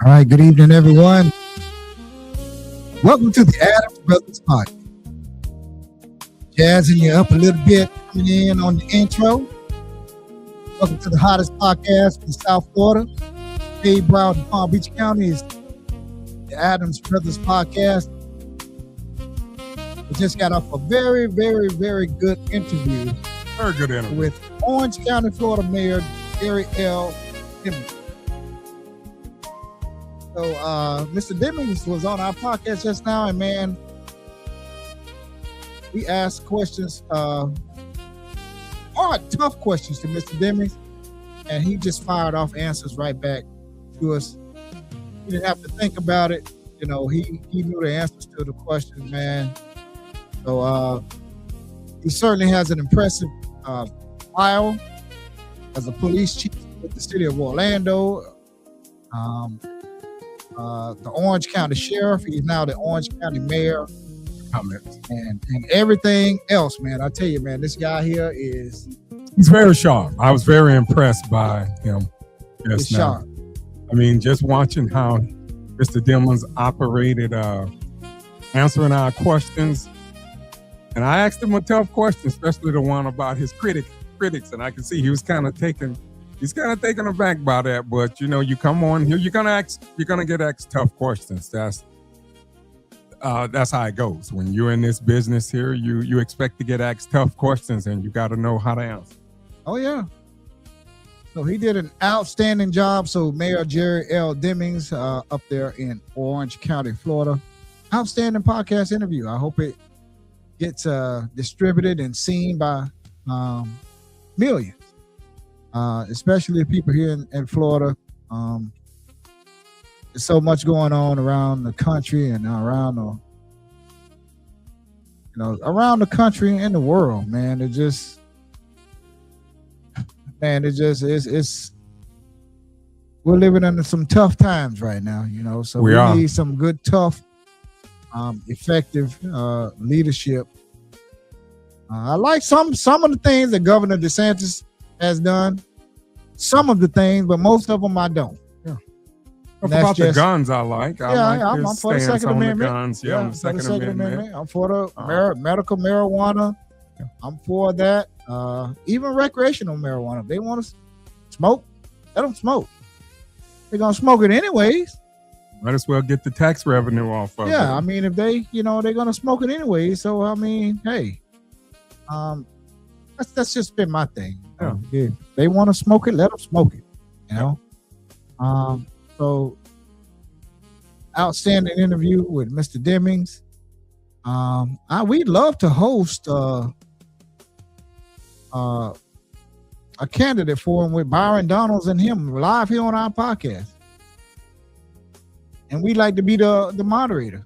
All right, good evening, everyone. Welcome to the Adams Brothers Podcast. Jazzing you up a little bit, coming in on the intro. Welcome to the hottest podcast in South Florida. Dade, Broward, and Palm Beach counties. The Adams Brothers Podcast. We just got off a very, very, very good interview. Very good interview. With Orange County, Florida Mayor Jerry L. Demings. So, Mr. Demings was on our podcast just now, and man, we asked questions, hard, tough questions to Mr. Demings, and he just fired off answers right back to us. We didn't have to think about it. You know, he knew the answers to the questions, man. So, he certainly has an impressive file as a police chief with the city of Orlando. The Orange County Sheriff. He's now the Orange County Mayor. And everything else, man. I tell you, man, this guy here he's very sharp. I was very impressed by him just now. Sharp. I mean, just watching how Mr. Demings operated, answering our questions. And I asked him a tough question, especially the one about his critics. And I can see he was kind of taken aback by that. But you know, you come on here, you're gonna get asked tough questions. That's how it goes. When you're in this business here, you expect to get asked tough questions, and you got to know how to answer. Oh yeah. So he did an outstanding job. So Mayor Jerry L. Demings up there in Orange County, Florida. Outstanding podcast interview. I hope it gets distributed and seen by millions. Especially the people here in Florida. There's so much going on around the country and around the country and the world, man. It's we're living under some tough times right now, you know. So we need some good, tough, effective leadership. I like some of the things that Governor DeSantis has done. Some of the things, but most of them I don't. Yeah. About the guns, I like. I'm for the Second Amendment. Guns. Yeah, I'm for the Second Amendment. I'm for the medical marijuana. Yeah. I'm for that. Even recreational marijuana. If they want to smoke, let them smoke. They're gonna smoke it anyways. Might as well get the tax revenue off of it. Yeah, I mean, if they're gonna smoke it anyway. So I mean, hey, that's just been my thing. Yeah. If they want to smoke it, let them smoke it. You know. So outstanding interview with Mr. Demings. We'd love to host a candidate for him with Byron Donalds and him live here on our podcast. And we'd like to be the moderator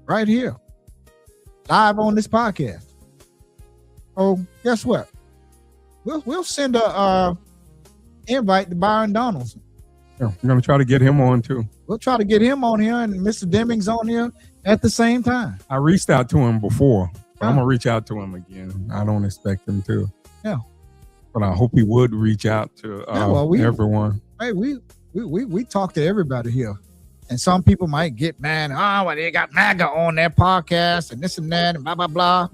right here, live on this podcast. Oh, guess what? We'll send a invite to Byron Donalds. Yeah, we're gonna try to get him on too. We'll try to get him on here and Mr. Demings on here at the same time. I reached out to him before, but I'm gonna reach out to him again. I don't expect him to. Yeah, but I hope he would reach out to everyone. Hey, we talk to everybody here, and some people might get mad. Oh, well, they got MAGA on their podcast and this and that and blah blah blah.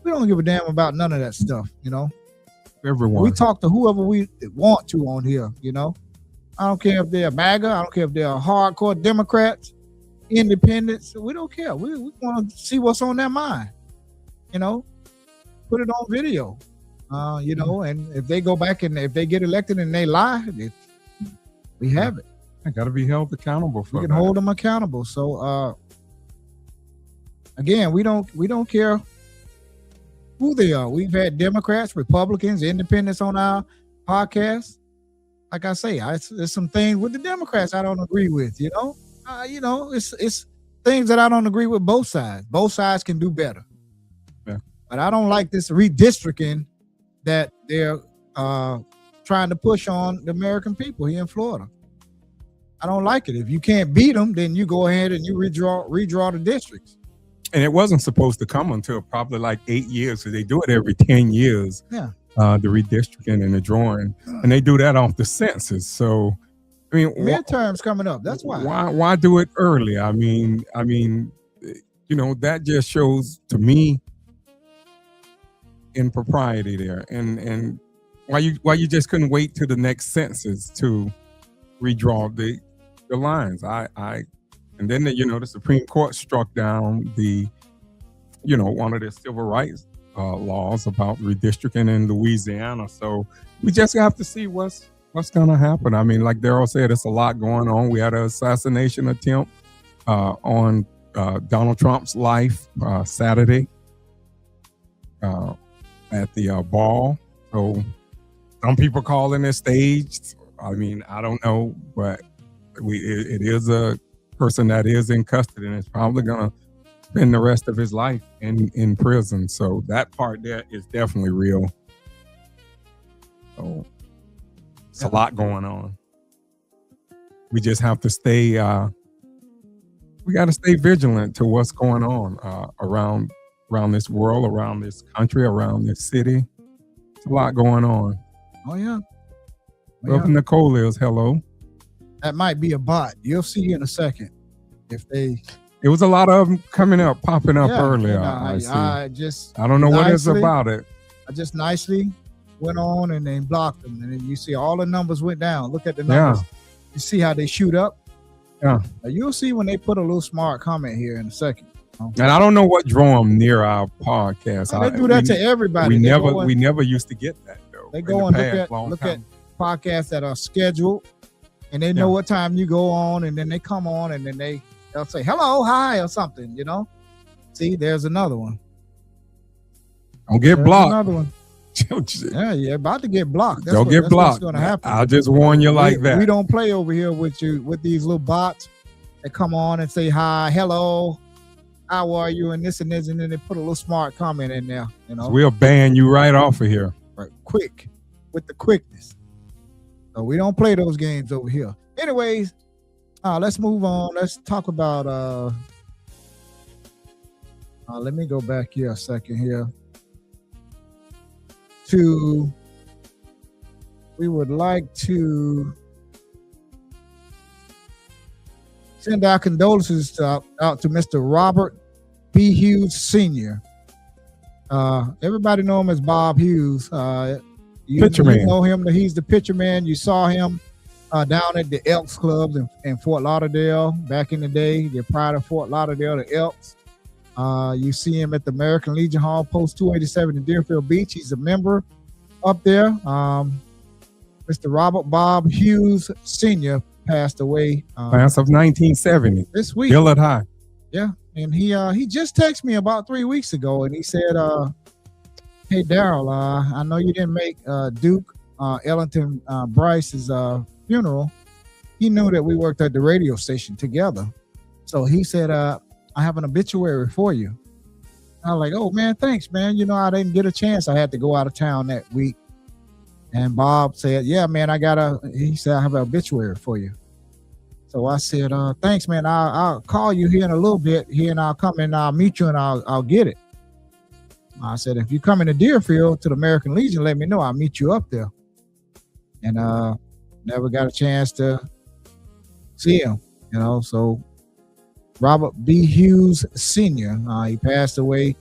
We don't give a damn about none of that stuff, you know. Everyone. We talk to whoever we want to on here, you know. I don't care if they're MAGA. I don't care if they're hardcore Democrats, independents. We don't care. We want to see what's on their mind, you know. Put it on video, you know. And if they go back and if they get elected and they lie, we have it. I got to be held accountable for that. We can hold them accountable. So again, we don't care who they are. We've had Democrats, Republicans, independents on our podcast. Like I say, there's some things with the Democrats I don't agree with, you know. It's things that I don't agree with both sides. Both sides can do better. Yeah. But I don't like this redistricting that they're trying to push on the American people here in Florida. I don't like it. If you can't beat them, then you go ahead and you redraw the districts. And it wasn't supposed to come until probably like 8 years. So they do it every 10 years. Yeah. The redistricting and the drawing. And they do that off the census. So I mean, midterms coming up. That's why. Why do it early? I mean, that just shows to me impropriety there. And why you just couldn't wait to the next census to redraw the lines. And then the Supreme Court struck down one of the civil rights laws about redistricting in Louisiana. So we just have to see what's going to happen. I mean, like Daryl said, it's a lot going on. We had an assassination attempt on Donald Trump's life Saturday at the ball. So some people calling it staged. I mean, I don't know, but it is a person that is in custody and is probably going to spend the rest of his life in prison. So that part there is definitely real. So it's a lot going on. We just have to stay, we got to stay vigilant to what's going on around this world, around this country, around this city. It's a lot going on. Oh, yeah. Welcome Nicole is hello. That might be a bot. You'll see in a second if they. It was a lot of them popping up earlier. I don't know what it's about it. I just nicely went on and then blocked them, and then you see all the numbers went down. Look at the numbers. Yeah. You see how they shoot up. Yeah. Now you'll see when they put a little smart comment here in a second. And I don't know what drew them near our podcast. They do that to everybody. We never used to get that though. They go and look at podcasts that are scheduled, and they know what time you go on, and then they come on, and then they'll say hello, hi, or something. See, there's another one. Don't get blocked. Another one. You're about to get blocked. Don't get blocked. What's going to happen? I'll just warn you like that. We don't play over here with these little bots that come on and say hi, hello, how are you, and this, and then they put a little smart comment in there. We'll ban you right off of here. Right, quick, with the quickness. So we don't play those games over here. Anyways, let's move on. Let's talk about. Let me go back here a second here. We would like to send our condolences out to Mr. Robert B. Hughes Sr. Everybody know him as Bob Hughes. You know him. He's the pitcher man. You saw him down at the Elks Club in Fort Lauderdale back in the day. The pride of Fort Lauderdale, the Elks. You see him at the American Legion Hall, Post 287 in Deerfield Beach. He's a member up there. Mr. Robert Bob Hughes Sr. passed away. Class of 1970. This week. Still at high. Yeah. And he just texted me about 3 weeks ago, and he said, hey, Daryl, I know you didn't make Duke Ellington Bryce's funeral. He knew that we worked at the radio station together. So he said, I have an obituary for you. I was like, oh, man, thanks, man. I didn't get a chance. I had to go out of town that week. And Bob said, yeah, man, he said, I have an obituary for you. So I said, thanks, man. I'll call you here in a little bit here, and I'll come and I'll meet you and I'll get it. I said, if you come into Deerfield to the American Legion, let me know. I'll meet you up there. And never got a chance to see him, so Robert B. Hughes Sr., he passed away,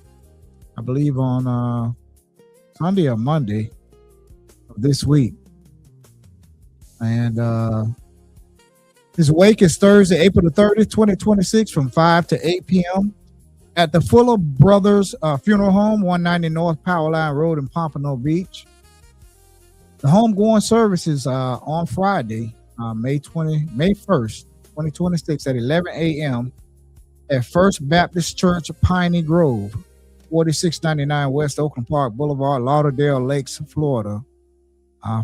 I believe, on Sunday or Monday of this week. And his wake is Thursday, April the 30th, 2026, from 5 to 8 p.m. at the Fuller Brothers Funeral Home, 190 North Powerline Road in Pompano Beach. The homegoing services on Friday, May 1st, 2026 at 11 a.m. at First Baptist Church, Piney Grove, 4699 West Oakland Park Boulevard, Lauderdale Lakes, Florida.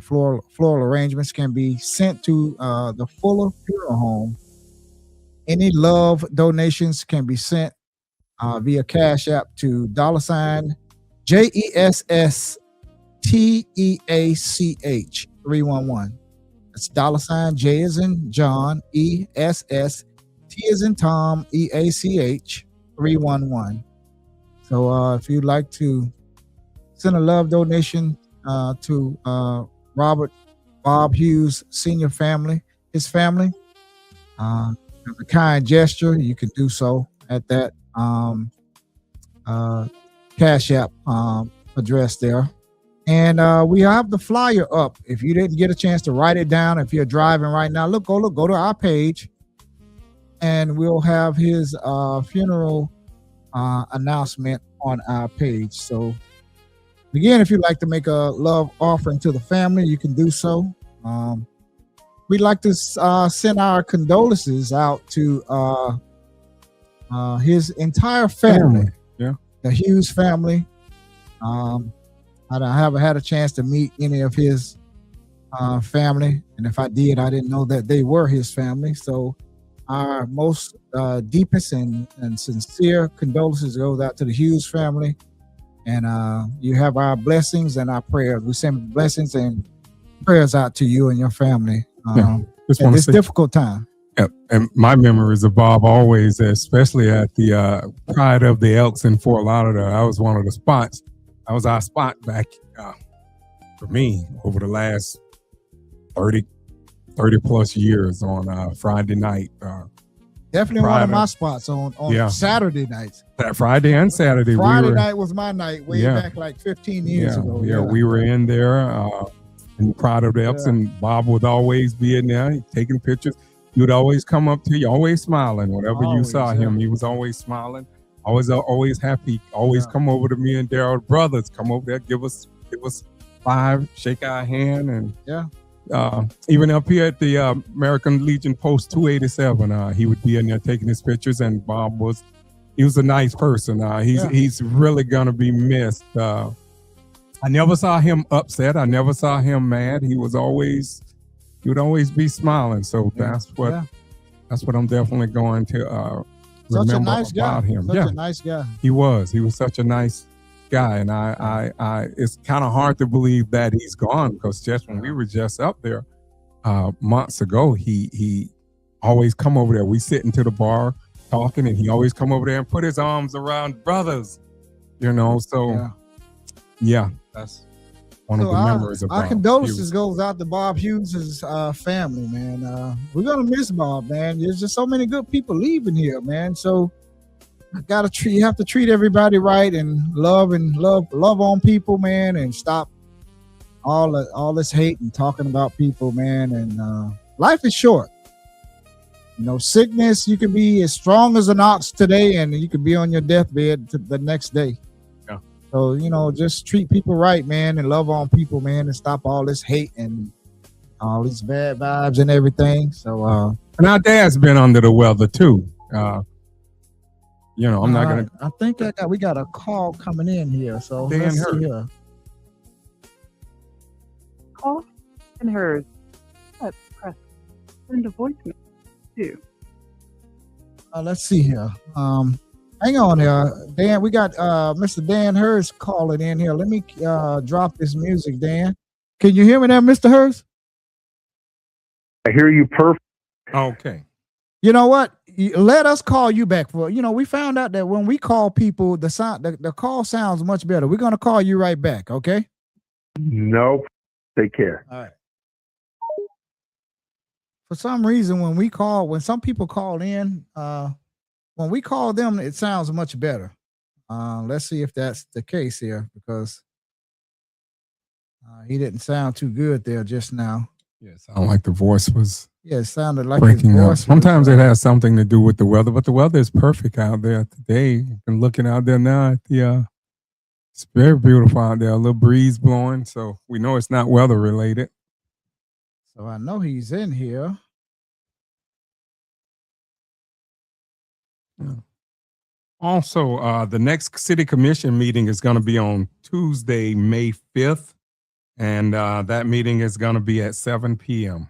Floral arrangements can be sent to the Fuller Funeral Home. Any love donations can be sent via Cash App to $JESSTEACH 311. That's $J as in John, ESS, T as in Tom, EACH 311. So if you'd like to send a love donation to Robert Bob Hughes Senior family, his family. As a kind gesture, you can do so at that Cash App address there. And we have the flyer up. If you didn't get a chance to write it down, if you're driving right now, go to our page, and we'll have his funeral announcement on our page. So again, if you'd like to make a love offering to the family, you can do so. We'd like to send our condolences out to his entire family. Yeah, the Hughes family. I haven't had a chance to meet any of his family, and if I did, I didn't know that they were his family. So our most deepest and sincere condolences goes out to the Hughes family, and you have our blessings and our prayers. We send blessings and prayers out to you and your family at this difficult time. Yeah, and my memories of Bob always, especially at the Pride of the Elks in Fort Lauderdale, I was one of the spots. I was our spot back for me over the last 30 plus years on Friday night. Definitely one of my spots on Saturday nights. That Friday and Saturday. Friday night was my night way back like 15 years ago. Yeah, we were in there in Pride of the Elks, and Bob would always be in there taking pictures. He would always come up to you, always smiling. Whenever you saw him, he was always smiling. Always happy. Always come over to me and Daryl brothers. Come over there, give us 5, shake our hand, and even up here at the American Legion Post 287, he would be in there taking his pictures. And Bob was a nice person. He's really gonna be missed. I never saw him upset. I never saw him mad. He would always be smiling. So that's what I'm definitely going to such remember a nice about guy. him. Such a nice guy. He was such a nice guy, and I it's kind of hard to believe that he's gone, because just when we were just up there months ago, he always come over there. We sit into the bar talking, and he always come over there and put his arms around brothers, so that's one of the memories of Bob. Our condolences goes out to Bob Hughes' family, man. We're gonna miss Bob, man. There's just so many good people leaving here, man. So you have to treat everybody right and love on people, man, and stop all this hate and talking about people, man. And life is short. Sickness, you can be as strong as an ox today, and you can be on your deathbed the next day. So, just treat people right, man, and love on people, man, and stop all this hate and all these bad vibes and everything. So, and our dad's been under the weather too. I'm not gonna. I think we got a call coming in here. So let's see here. Call and hers. Press send a voicemail too. Let's see here. Hang on here, Dan. We got Mr. Dan Hurst calling in here. Let me drop this music, Dan. Can you hear me now, Mr. Hurst? I hear you perfect. Okay. You know what? Let us call you back we found out that when we call people, the call sounds much better. We're gonna call you right back, okay? Nope. Take care. All right. For some reason, when some people call in, when we call them, it sounds much better. Let's see if that's the case here, because he didn't sound too good there just now. Yeah, it sounded like the voice was it sounded like breaking his up. voice Sometimes it has something to do with the weather, but the weather is perfect out there today. I'm looking out there now at it's very beautiful out there. A little breeze blowing, so we know it's not weather related. So I know he's in here. Yeah. Also, the next city commission meeting is going to be on Tuesday, May 5th, and that meeting is going to be at 7 p.m.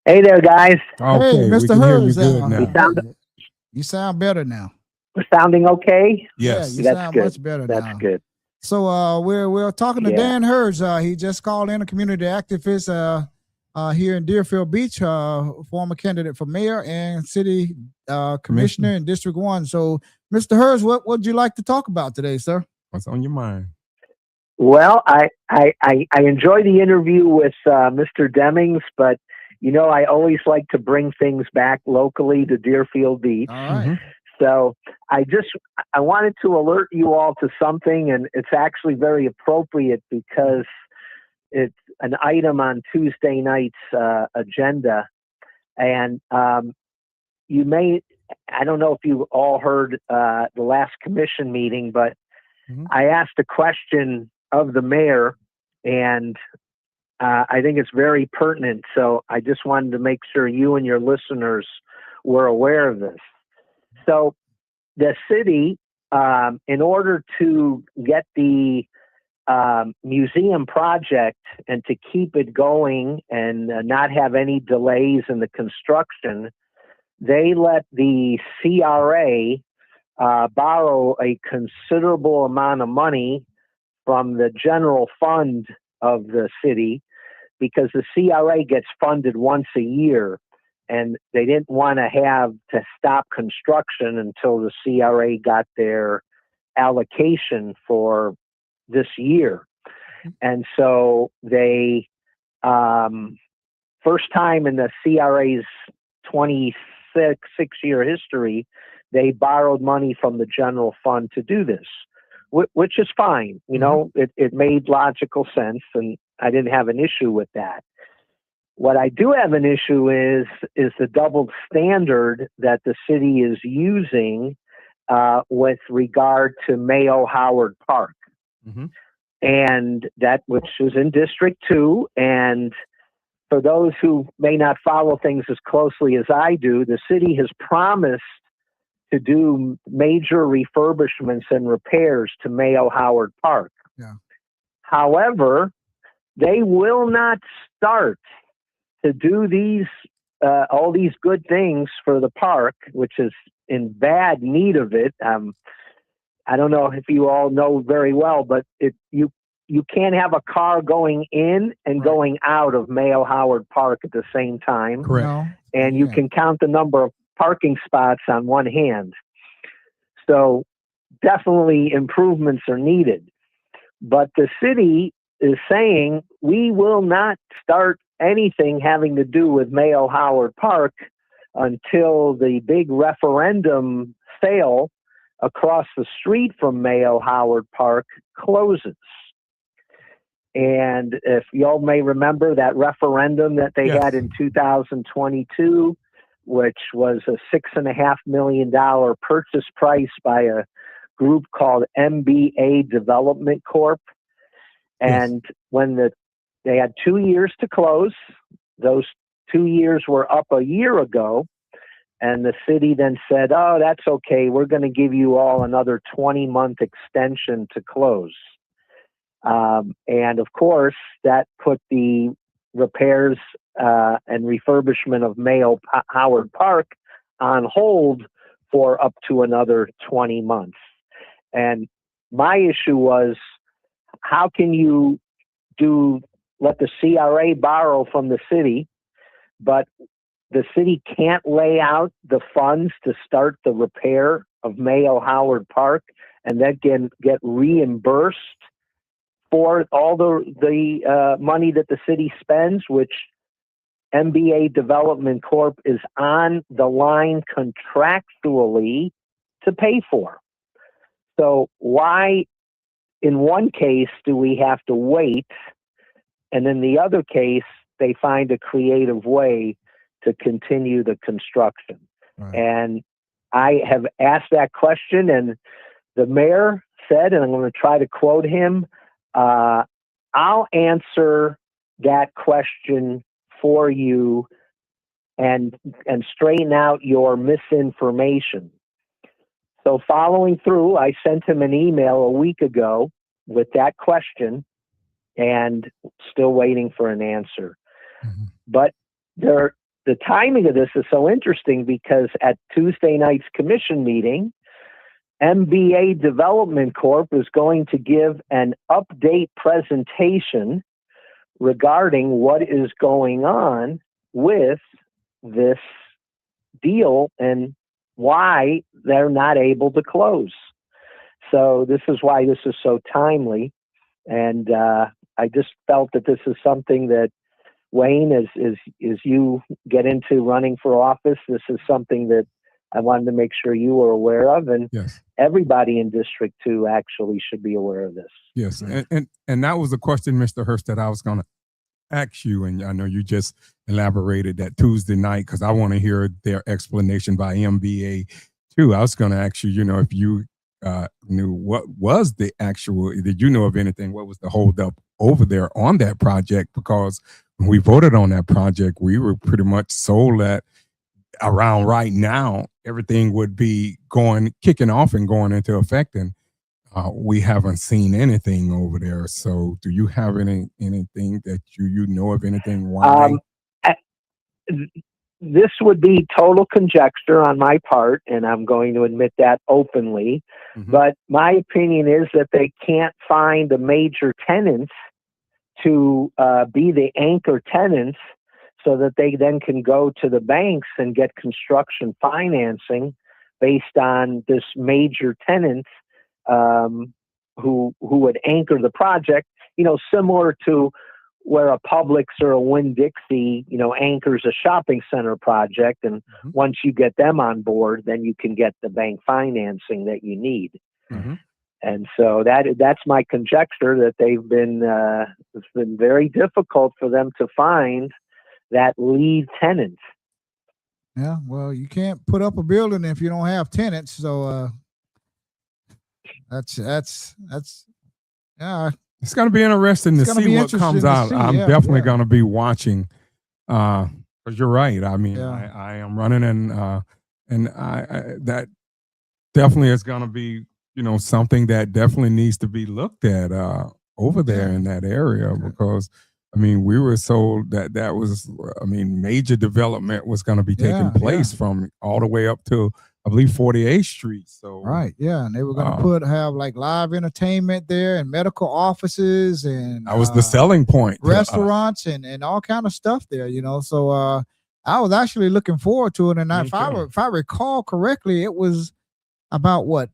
Hey there, guys. Okay, hey, Mr. we can hear you Hurst, good now. You sound better now. We're sounding okay? Yes. Yeah, you That's sound good. much better now. That's good. So we're talking to Yeah. Dan Hurst. He just called in, a community activist here in Deerfield Beach, former candidate for mayor and city commissioner in District 1. So, Mr. Hurst, what would you like to talk about today, sir? What's on your mind? Well, I enjoy the interview with Mr. Demings, but I always like to bring things back locally to Deerfield Beach. All right. Mhm. So I wanted to alert you all to something, and it's actually very appropriate because it's an item on Tuesday night's agenda. And I don't know if you all heard the last commission meeting, but Mhm. I asked a question of the mayor, and I think it's very pertinent. So I just wanted to make sure you and your listeners were aware of this. So the city, in order to get the museum project and to keep it going and not have any delays in the construction, they let the CRA borrow a considerable amount of money from the general fund of the city, because the CRA gets funded once a year, and they didn't want to have to stop construction until the CRA got their allocation for this year. And so they, first time in the CRA's 26-year history, they borrowed money from the general fund to do this, which is fine. It made logical sense, and I didn't have an issue with that. What I do have an issue is the double standard that the city is using with regard to Mayo Howard Park. Mhm. And that, which is in District 2. And for those who may not follow things as closely as I do, the city has promised to do major refurbishments and repairs to Mayo Howard Park. Yeah. However, they will not start to do these all these good things for the park, which is in bad need of it. I don't know if you all know very well, but you can't have a car going in and Right. going out of Mayo Howard Park at the same time. Correct. No. And you Yeah. can count the number of parking spots on one hand. So definitely improvements are needed. But the city is saying we will not start anything having to do with Mayo Howard Park until the big referendum sale across the street from Mayo Howard Park closes. And if y'all may remember that referendum that they Yes. had in 2022, which was a $6.5 million purchase price by a group called MBA Development Corp. And when they had 2 years to close, those 2 years were up a year ago. And the city then said, oh, that's okay. We're going to give you all another 20-month extension to close. And of course, that put the repairs and refurbishment of Mayo Howard Park on hold for up to another 20 months. And my issue was, how can you let the CRA borrow from the city, but the city can't lay out the funds to start the repair of Mayo Howard Park and then get reimbursed for all the money that the city spends, which MBA Development Corp is on the line contractually to pay for. So why, in one case, do we have to wait, and in the other case, they find a creative way to continue the construction? Right. And I have asked that question, and the mayor said, and I'm going to try to quote him, I'll answer that question for you and straighten out your misinformation. So following through, I sent him an email a week ago with that question and still waiting for an answer. Mm-hmm. But the timing of this is so interesting because at Tuesday night's commission meeting, MBA Development Corp is going to give an update presentation regarding what is going on with this deal and why they're not able to close. So this is why this is so timely. And I just felt that this is something that, Wayne, as you get into running for office, this is something that I wanted to make sure you were aware of, and Yes. everybody in District 2 actually should be aware of this. Yes. And that was a question, Mr. Hurst, that I was going to ask you, and I know you just elaborated that Tuesday night, because I want to hear their explanation by MBA too. I was going to ask you, if you knew what was the actual, did you know of anything, what was the holdup over there on that project? Because when we voted on that project, we were pretty much sold that around right now, everything would be kicking off and going into effect. And we haven't seen anything over there. So do you have anything that you know of, anything why? This would be total conjecture on my part, and I'm going to admit that openly. Mhm. But my opinion is that they can't find the major tenants to be the anchor tenants, so that they then can go to the banks and get construction financing based on this major tenant who would anchor the project, similar to where a Publix or a Winn-Dixie, anchors a shopping center project. And Mhm. once you get them on board, then you can get the bank financing that you need. Mhm. And so that's my conjecture, that they've been, it's been very difficult for them to find that lead tenant. Yeah, well, you can't put up a building if you don't have tenants. So that's yeah. It's going to be interesting to It's gonna see be what interesting comes to out. see, I'm yeah, definitely yeah. going to be watching. Because you're right. I mean, Yeah. I am running, and I that definitely is going to be, something that definitely needs to be looked at over there Yeah. in that area. Okay. Because I mean, we were sold that was, major development was going to be taking Yeah, place from all the way up to, I believe, 48th Street. So Right, yeah, and they were gonna have like live entertainment there, and medical offices, and that was the selling point to us. restaurants, and all kind of stuff there. So I was actually looking forward to it, and Me if too. I recall correctly, it was about what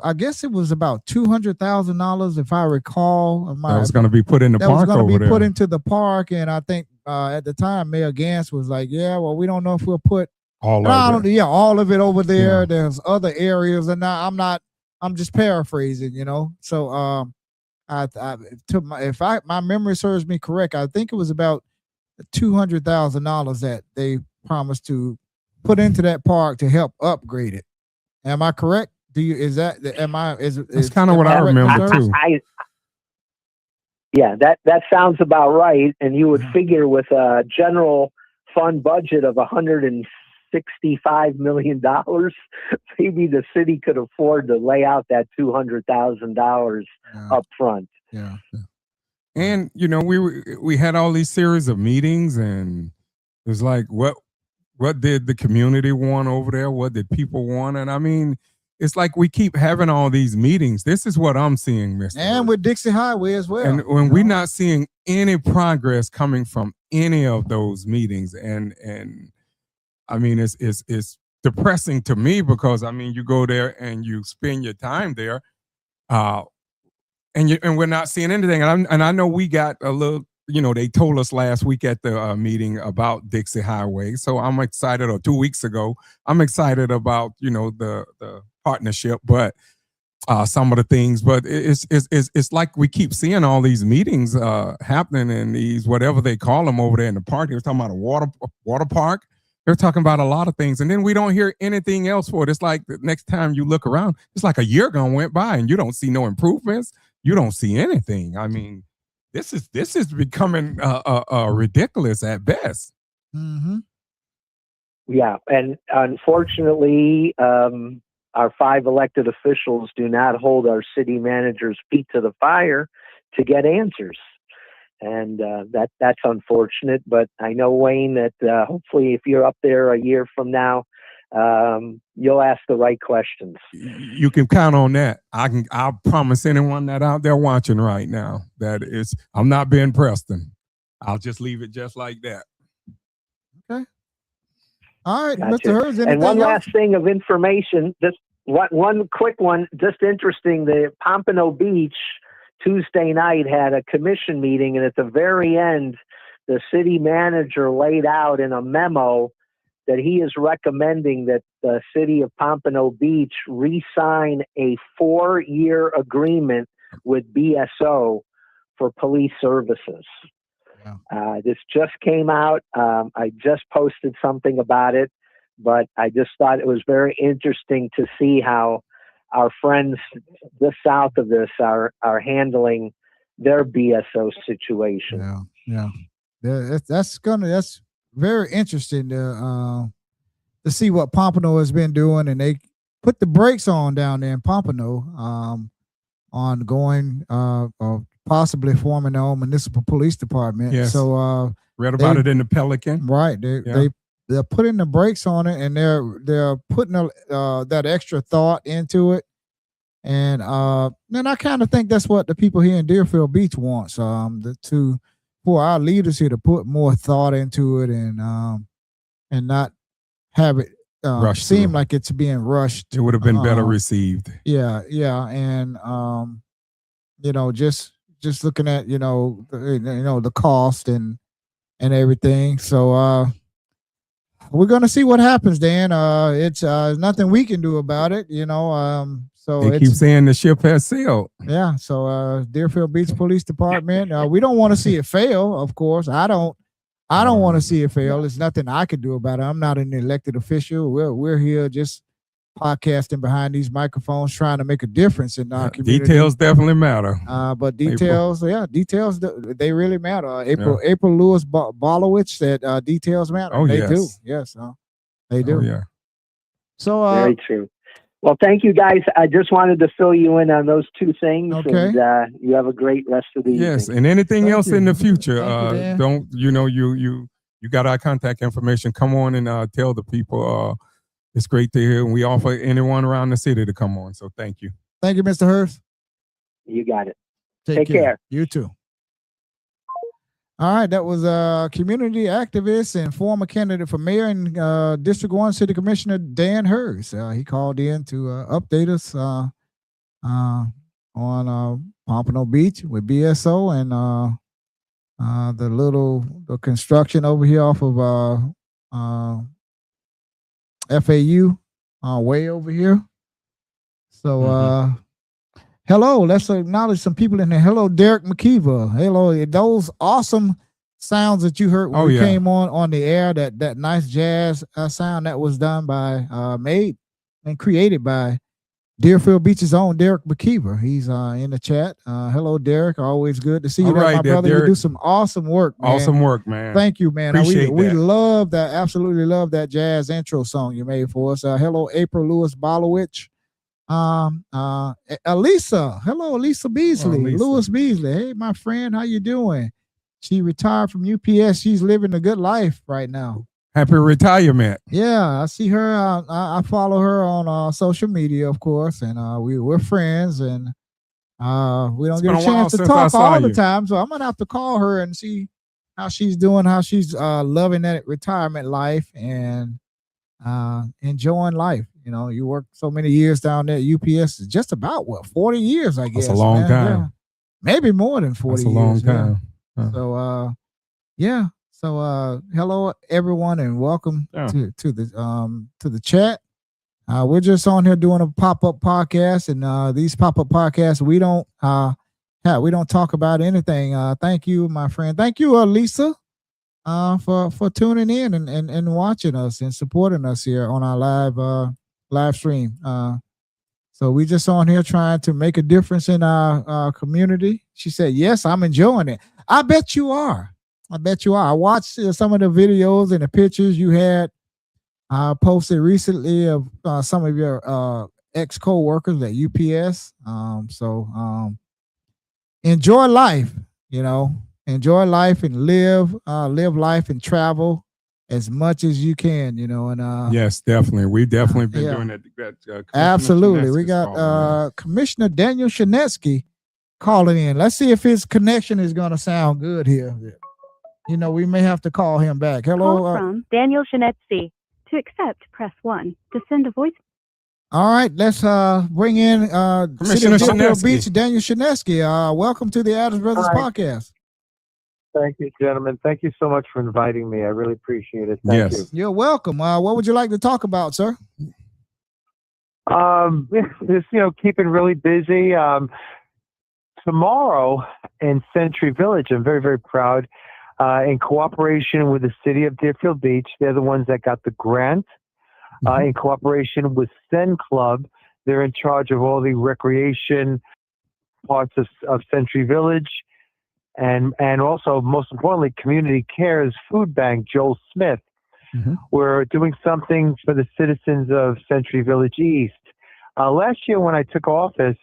I guess it was about $200,000, if I recall. That was going to be put in the That was park going over to be there. put into the park, and I think at the time Mayor Gantz was like, "Yeah, well, we don't know if we'll put all all of it. all of it over there. Yeah. There's other areas, and I'm just paraphrasing, So I if my memory serves me correct, I think it was about $200,000 that they promised to put into that park to help upgrade it. Am I correct? That's kind of what I remember too. Yeah, that sounds about right. And you would Mhm. figure with a general fund budget of $165 million, maybe the city could afford to lay out that $200,000 up front. Yeah. And we had all these series of meetings, and it was like, what did the community want over there? What did people want? And I mean, it's like we keep having all these meetings. This is what I'm seeing, Mr. And Hurst. with Dixie Highway as well. And when we're not seeing any progress coming from any of those meetings, and I mean, it's depressing to me, because I mean, you go there and you spend your time there, and we're not seeing anything. And I know we got a little, they told us last week at the meeting about Dixie Highway. So I'm excited, or 2 weeks ago, I'm excited about, the partnership, but some of the things, but it's like we keep seeing all these meetings happening in these, whatever they call them over there in the park. They were talking about a water park. They're talking about a lot of things, and then we don't hear anything else for it. It's like the next time you look around, it's like a year gone went by, and you don't see no improvements. You don't see anything. I mean, this is becoming ridiculous at best. Mm-hmm. Yeah, and unfortunately, our 5 elected officials do not hold our city managers' feet to the fire to get answers. And that's unfortunate. But I know, Wayne, that hopefully if you're up there a year from now, you'll ask the right questions. You can count on that. I'll promise anyone that out there watching right now that I'm not being Preston. I'll just leave it just like that. Okay. All right, Gotcha. Mr. Hurst. And one last thing of information, one quick one, just interesting. The Pompano Beach Tuesday night had a commission meeting, and at the very end, the city manager laid out in a memo that he is recommending that the city of Pompano Beach re-sign a 4-year agreement with BSO for police services. Yeah. This just came out. I just posted something about it, but I just thought it was very interesting to see how our friends just south of this are handling their BSO situation. That's very interesting to see what Pompano has been doing, and they put the brakes on down there in Pompano on going possibly forming their own municipal police department. Yes. So read about it in the Pelican. Right. They're putting the brakes on it, and they're putting that extra thought into it. And then I kind of think that's what the people here in Deerfield Beach wants, for our leaders here to put more thought into it and not have it seem like it's being rushed. It would have been better received. Yeah, and just looking at the cost and everything. So we're gonna see what happens, Dan. It's nothing we can do about it, So they keep saying the ship has sailed. Yeah. So Deerfield Beach Police Department. We don't want to see it fail. Of course, I don't want to see it fail. There's nothing I could do about it. I'm not an elected official. We're here just podcasting behind these microphones, trying to make a difference in our community. Details definitely matter. But details, details, they really matter. April Lewis Bolowicz said details matter. Oh, they yes. do. Yes, they do. Oh, yeah. So very true. Well, thank you, guys. I just wanted to fill you in on those two things. Okay. And you have a great rest of the evening. Yes, and anything else in the future, Thank you, you got our contact information. Come on and tell the people. It's great to hear. And we offer anyone around the city to come on. So thank you. Thank you, Mr. Hurst. You got it. Take care. You too. All right, that was a community activist and former candidate for mayor and District 1 City Commissioner Dan Hurst. He called in to update us on Pompano Beach with BSO and the construction over here off of FAU way over here. So hello, let's acknowledge some people in there. Hello, Derek McKeever. Hello, those awesome sounds that you heard when we came on the air, that nice jazz sound that was done by made and created by Deerfield Beach's own Derek McKeever. He's in the chat. Hello, Derek. Always good to see you. Right, my brother. Derek. You do some awesome work, man. Awesome work, man. Thank you, man. Appreciate we that. love that. Absolutely love that jazz intro song you made for us. Hello, April Lewis Bolowicz. Elisa. Hello, Elisa Beasley. Lewis Beasley. Hey, my friend. How you doing? She retired from UPS. She's living a good life right now. Happy retirement. Yeah, I see her. I follow her on social media, of course, and we're friends, and we don't get a chance to talk all the time. So I'm gonna have to call her and see how she's doing, how she's loving that retirement life and enjoying life. You work so many years down there at UPS. Is just about 40 years, I guess. That's a long time. Yeah. Maybe more than 40 That's a long time. Yeah. So yeah. So hello everyone and welcome to the chat. We're just on here doing a pop-up podcast, and these pop-up podcasts we don't talk about anything. Thank you, my friend. Thank you, Lisa, for tuning in and watching us and supporting us here on our live stream. So we just on here trying to make a difference in our community. She said, "Yes, I'm enjoying it." I bet you are. I watched some of the videos and the pictures you had posted recently of some of your ex co-workers at UPS. So enjoy life, enjoy life and live life and travel as much as you can, and yes, definitely. We've definitely been doing that. Absolutely. We got Commissioner Daniel Shanetsky calling in. Let's see if his connection is going to sound good here. We may have to call him back. Hello. Call from Daniel Shanetsky. To accept, press 1. To send a voice. All right, let's bring in City Commissioner of Deerfield Shinesky. Beach, Daniel Shinesky. Welcome to the Adams Brothers Hi. podcast. Thank you, gentlemen. Thank you so much for inviting me. I really appreciate it. Thank Yes. You're welcome. What would you like to talk about, sir? you. Just keeping really busy. Tomorrow in Century Village, I'm very, very proud. In cooperation with the City of Deerfield Beach, they're the ones that got the grant. In cooperation with Sen Club, they're in charge of all the recreation parts of Century Village, and also, most importantly, Community Cares Food Bank, Joel Smith. We're doing something for the citizens of Century Village East. Last year when I took office,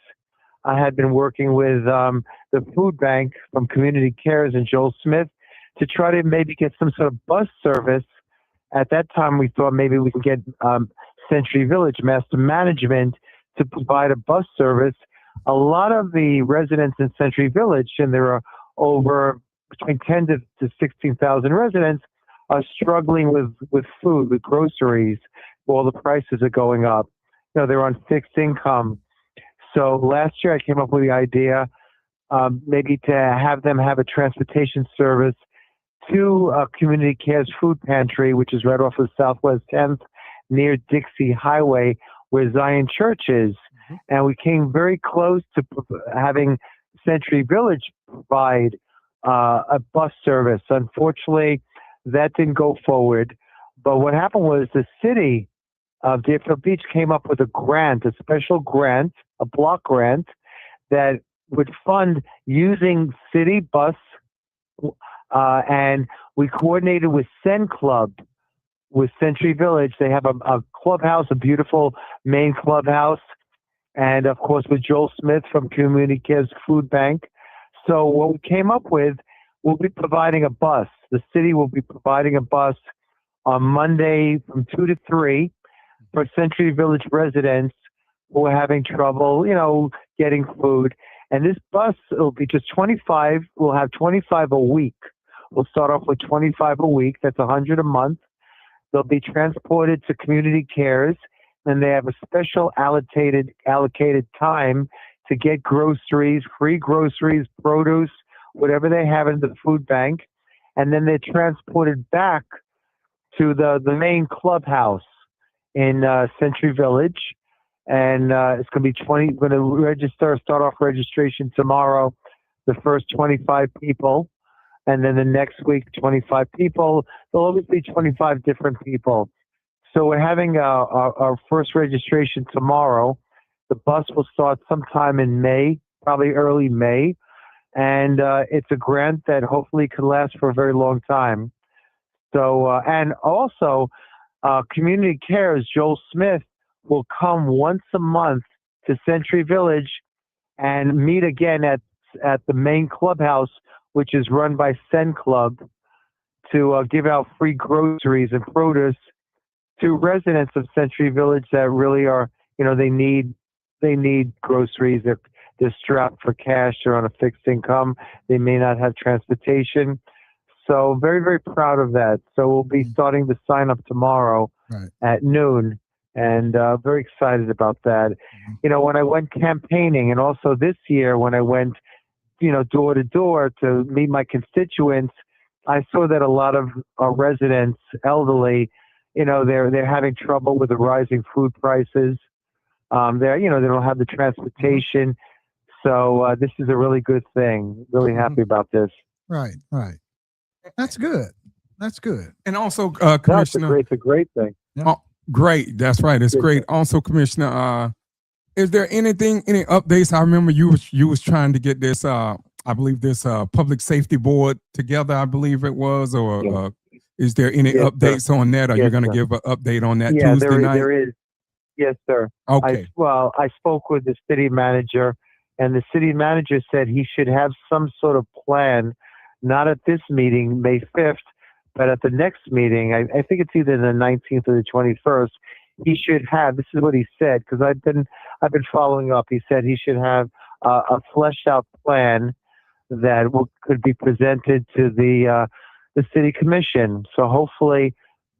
I had been working with the food bank from Community Cares and Joel Smith to try to maybe get some sort of bus service. At that time, we thought maybe we could get Century Village Master Management to provide a bus service. A lot of the residents in Century Village, and there are over between 10 to 16,000 residents, are struggling with food, with groceries. All the prices are going up. They're on fixed income. So last year I came up with the idea maybe to have them have a transportation service to Community Cares Food Pantry, which is right off of Southwest 10th near Dixie Highway, where Zion Church is. And we came very close to having Century Village provide a bus service. Unfortunately, that didn't go forward. But what happened was the city of Deerfield Beach came up with a grant, a special grant, a block grant that would fund using city bus. And we coordinated with Sen Club, with Century Village. They have a clubhouse, a beautiful main clubhouse. And of course, with Joel Smith from Community Cares Food Bank. So what we came up with, we'll be providing a bus. The city will be providing a bus on Monday from 2 to 3 for Century Village residents who are having trouble, getting food. And this bus will be just 25. We'll have 25 a week. We'll start off with 25 a week. That's 100 a month. They'll be transported to Community Cares, and they have a special allocated time to get groceries, free groceries, produce, whatever they have in the food bank. And then they're transported back to the main clubhouse in Century Village. And it's going to be we're going to start off registration tomorrow, the first 25 people. And then the next week, 25 people. There'll always be 25 different people. So we're having our first registration tomorrow. The bus will start sometime in May, probably early May. And it's a grant that hopefully could last for a very long time. So, and also, Community Cares, Joel Smith, will come once a month to Century Village and meet again at the main clubhouse, which is run by Sen Club, to give out free groceries and produce to residents of Century Village that really are, they need groceries. They're strapped for cash. They're on a fixed income. They may not have transportation. So very, very proud of that. So we'll be starting to sign up tomorrow at noon, and very excited about that. When I went campaigning, and also this year when I went, door to door to meet my constituents, I saw that a lot of our residents, elderly, they're having trouble with the rising food prices. They don't have the transportation. So this is a really good thing. Really happy about this. Right. That's good. And also, Commissioner. It's a great thing. Yeah. Great. That's right. It's great. Also, Commissioner, is there any updates? I remember you was trying to get this, I believe this public safety board together, I believe it was, or is there any updates on that? Are you going to give an update on that Tuesday night? There is. Yes, sir. Okay. I spoke with the city manager, and the city manager said he should have some sort of plan, not at this meeting, May 5th, but at the next meeting. I think it's either the 19th or the 21st. He should have, this is what he said, because I've been following up. He said he should have a fleshed out plan that could be presented to the city commission. So hopefully,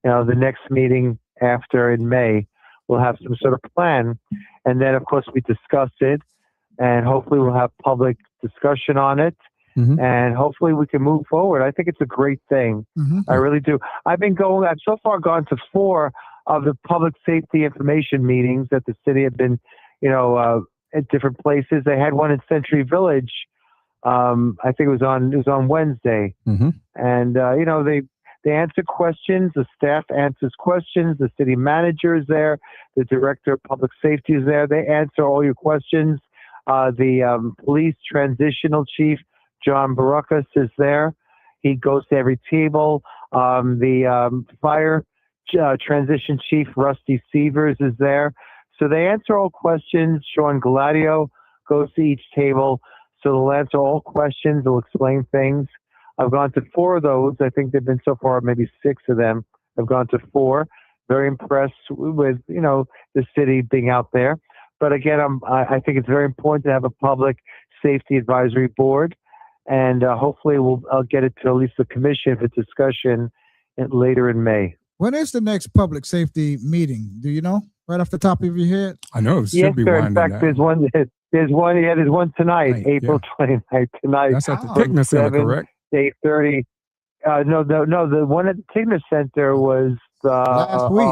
the next meeting after in May, we'll have some sort of plan. And then, of course, we discuss it, and hopefully we'll have public discussion on it. And hopefully we can move forward. I think it's a great thing. I really do. I've so far gone to 4 of the public safety information meetings that the city had been, at different places. They had one in Century Village. I think it was on Wednesday. And, they answer questions. The staff answers questions. The city manager is there. The director of public safety is there. They answer all your questions. The police transitional chief, John Barakas, is there. He goes to every table. The fire transition chief, Rusty Severs, is there. So they answer all questions. Sean Gladio goes to each table. So they'll answer all questions. They'll explain things. I've gone to 4 of those. I think there've been so far maybe 6 of them. I've gone to 4. Very impressed with, the city being out there. But again, I think it's very important to have a public safety advisory board. And hopefully I'll get it to at least the commission for discussion later in May. When is the next public safety meeting? Do you know right off the top of your head? I know it should be winding in fact, down. there's one tonight, April 29th tonight. That's at the Tigner Center, correct? 8:30. No, the one at the Tigner Center was last week.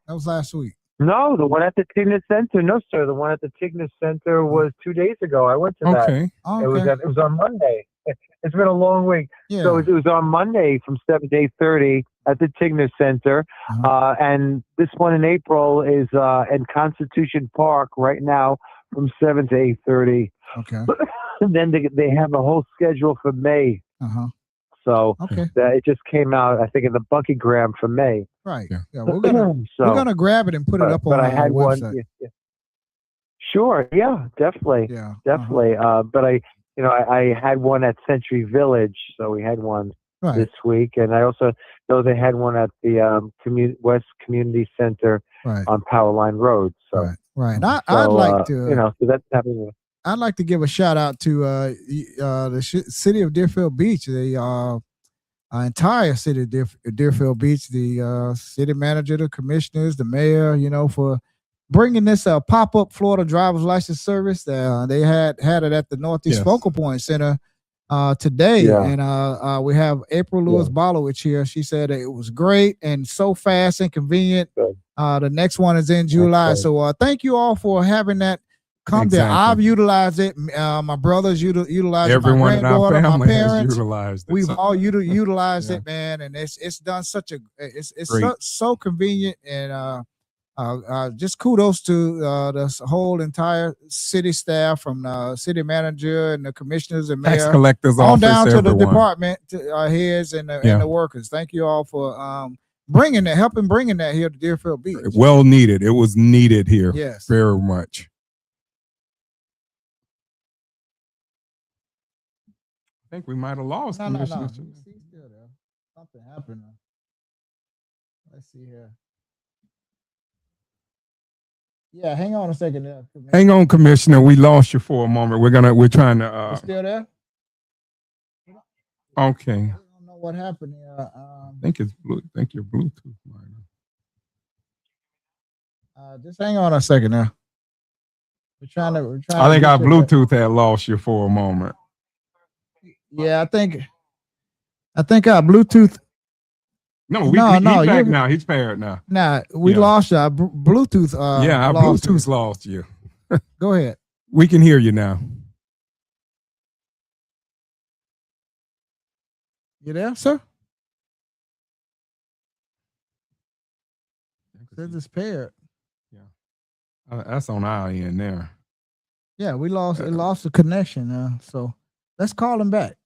That was last week. No, the one at the Tigner Center. No, sir. The one at the Tigner Center was 2 days ago. I went to that. Okay. It was on Monday. It's been a long week. Yeah. So it was on Monday from 7 to 8:30 at the Tigner Center. And this one in April is in Constitution Park right now from 7 to 8:30. Okay. And then they have a whole schedule for May. So it just came out, I think, in the Buckygram for May. Right. Yeah. We're gonna grab it and put it up on our website. Yeah. Sure. Yeah. Definitely. Yeah. Definitely. But I had one at Century Village, so we had one this week, and I also know they had one at the West Community Center on Powerline Road. So right. I'd like to. So that's happening. I'd like to give a shout out to the city of Deerfield Beach, the entire city of Deerfield Beach, the city manager, the commissioners, the mayor, for bringing this pop-up Florida driver's license service. They had it at the Northeast Focal Point Center today, and we have April Lewis Bolowich here. She said it was great and so fast and convenient. The next one is in July, so thank you all for having that. Come there. I've utilized it. My brothers utilized it. Everyone my in our family my parents has utilized it. We've all utilized it, man, and it's done such a it's so convenient, and just kudos to the whole entire city staff, from the city manager and the commissioners and mayor, tax collectors on office, down to everyone. the department heads and the workers. Thank you all for bringing that here to Deerfield Beach. Well needed. It was needed here. Yes, very much. I think we might have lost. No. He's still there. Something happened. Let's see here. Yeah, hang on a second there. Hang on, Commissioner. We lost you for a moment. We're trying to. You still there? Okay. I don't know what happened here. I think your Bluetooth. Just hang on a second now. We're trying. I think our Bluetooth had lost you for a moment. Yeah, I think our Bluetooth. No, he's back now. He's paired now. Nah, we lost our Bluetooth. Our Bluetooth's lost you. Go ahead. We can hear you now. You there, sir? Says it's paired. Yeah, that's on our end there. Yeah, we lost the connection. So let's call him back.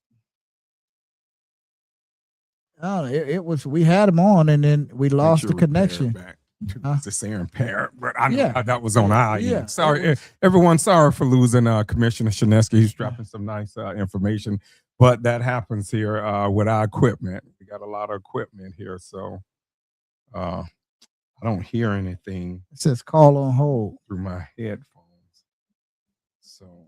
It was, we had him on and then we lost the connection. Just saying pair, but I know that was on our end. Sorry, everyone. Sorry for losing Commissioner Shinesky. He's dropping some nice information, but that happens here with our equipment. We got a lot of equipment here, so I don't hear anything. It says call on hold through my headphones. So.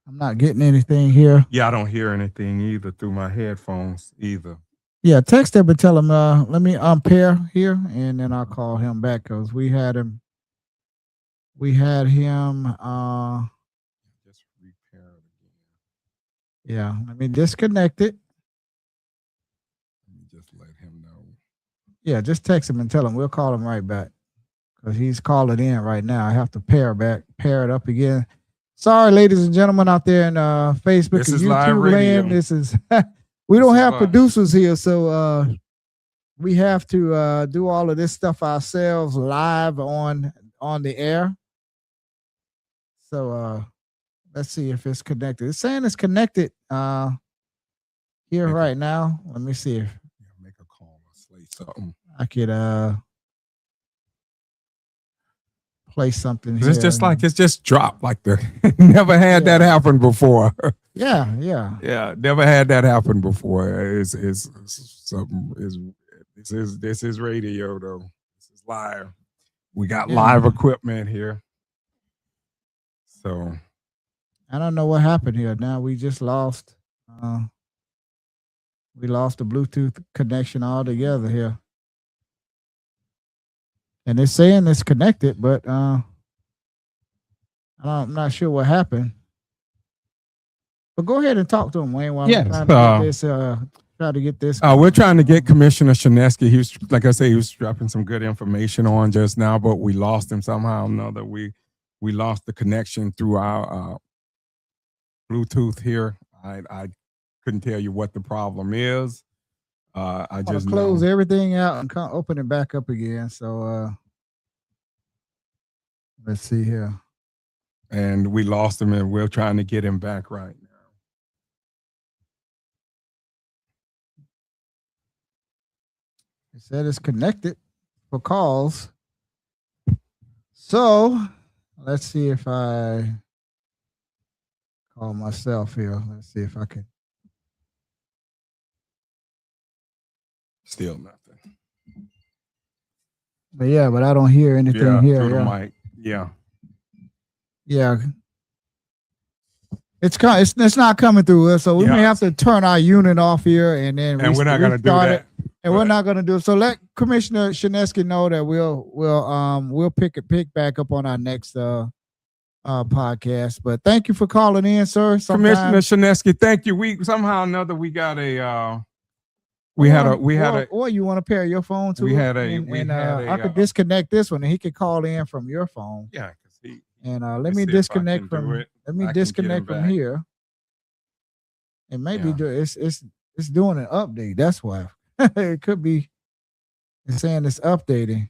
I'm not getting anything here. Yeah, I don't hear anything either through my headphones either. Yeah, text him and tell him, let me pair here, and then I'll call him back because we had him. We had him. Just repair it again. Yeah, let me disconnect it. Let me just let him know. Yeah, just text him and tell him we'll call him right back because he's calling in right now. I have to pair it up again. Sorry, ladies and gentlemen out there in Facebook This and is live YouTube radio. land. This is we don't This is have live. producers here, so we have to do all of this stuff ourselves live on the air. So let's see if it's connected. It's saying it's connected here right now. Let me see if Make a call or say something. I could play something 'Cause here. it's just like it's just dropped like the never had that happen before. yeah. Yeah, never had that happen before. It's something this is radio though. This is live. We got Yeah. live equipment here. So I don't know what happened here. Now we just lost the Bluetooth connection altogether here. And it's saying it's connected, but I'm not sure what happened. But go ahead and talk to him, Wayne, while Yes, I'm trying to get this. we're trying to get Commissioner Shinesky. He was, like I say, he was dropping some good information on just now, but we lost him somehow or another. We lost the connection through our Bluetooth here. I couldn't tell you what the problem is. I just close know. everything out and open it back up again. So let's see here. And we lost him, and we're trying to get him back right now. It said it's connected for calls. So let's see if I call myself here. Let's see if I can. Still nothing. But yeah, but I don't hear anything here. Through the Yeah. mic. Yeah. Yeah. It's not coming through us, so we may have to turn our unit off here and then And we're not going to do restart that. it. And we're not going to do it. So let Commissioner Shinesky know that we'll pick back up on our next podcast. But thank you for calling in, sir. Commissioner Shinesky, thank you. We somehow or another we got a or you want to pair your phone to it? I could disconnect this one and he could call in from your phone. Yeah, because he And let let's me see if I disconnect can from do it. let me I can get disconnect him from back. here. And maybe Yeah. it's doing an update. That's why. It could be it's saying it's updating.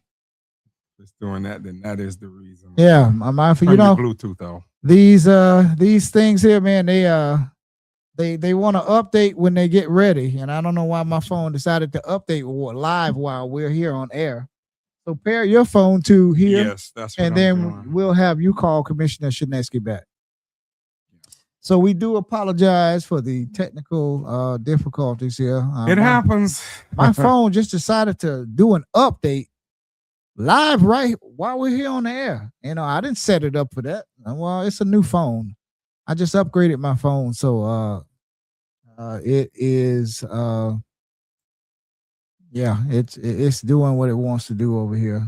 If it's doing that, then that is the reason. Yeah, I'm mindful. Turn You know, your Bluetooth though. these things here, man, they want to update when they get ready. And I don't know why my phone decided to update live while we're here on air. So pair your phone to here. Yes, that's what And I'm then doing. we'll have you call Commissioner Shinesky back. So we do apologize for the technical difficulties here. It happens. My phone just decided to do an update live right while we're here on the air. You know, I didn't set it up for that. Well, it's a new phone. I just upgraded my phone, so it is it's doing what it wants to do over here.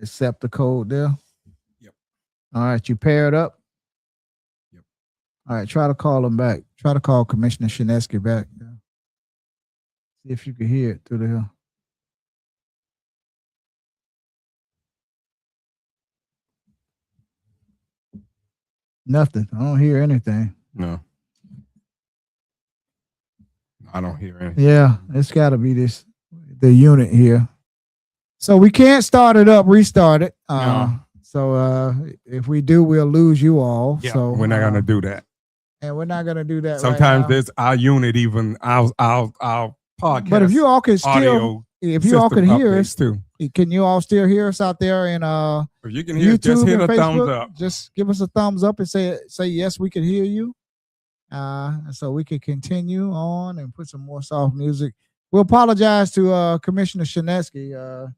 Accept the code there. Yep. All right, you pair it up. Yep. All right, try to call him back. Try to call Commissioner Shinesky back. See if you can hear it through the. Nothing. I don't hear anything. No. I don't hear anything. Yeah, it's got to be the unit here. So we can't start it up, restart it. No. So if we do, we'll lose you all. Yeah, So we're not gonna do that. and we're not gonna do that. Sometimes right now. there's our unit, even our podcast. But if you all can still, audio if you all can system hear updates us, too. can you all still hear us out there in If you can hear, YouTube just hit and a thumbs Facebook? up. Just give us a thumbs up and say yes, we can hear you. So we can continue on and put some more soft music. We'll apologize to Commissioner Shinesky.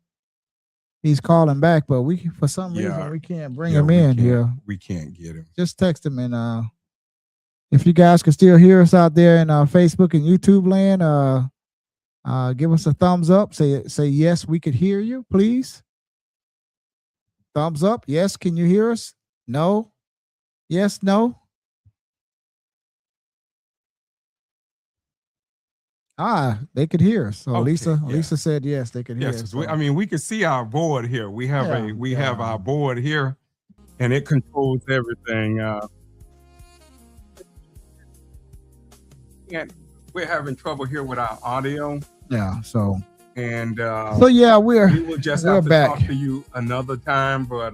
he's calling back, but for some Yeah. reason we can't bring Yeah, him we in can't- here. We can't get him. Just text him, and if you guys can still hear us out there in Facebook and YouTube land, give us a thumbs up. Say yes, we could hear you, please. Thumbs up. Yes, can you hear us? No. Yes, no. They could hear us. So Okay, Lisa yeah. Lisa said yes, they could hear Yes, us. we can see our board here. We have Yeah, our board here, and it controls everything. And we're having trouble here with our audio, Yeah. So and yeah, we're we will just we're have to back. talk to you another time. But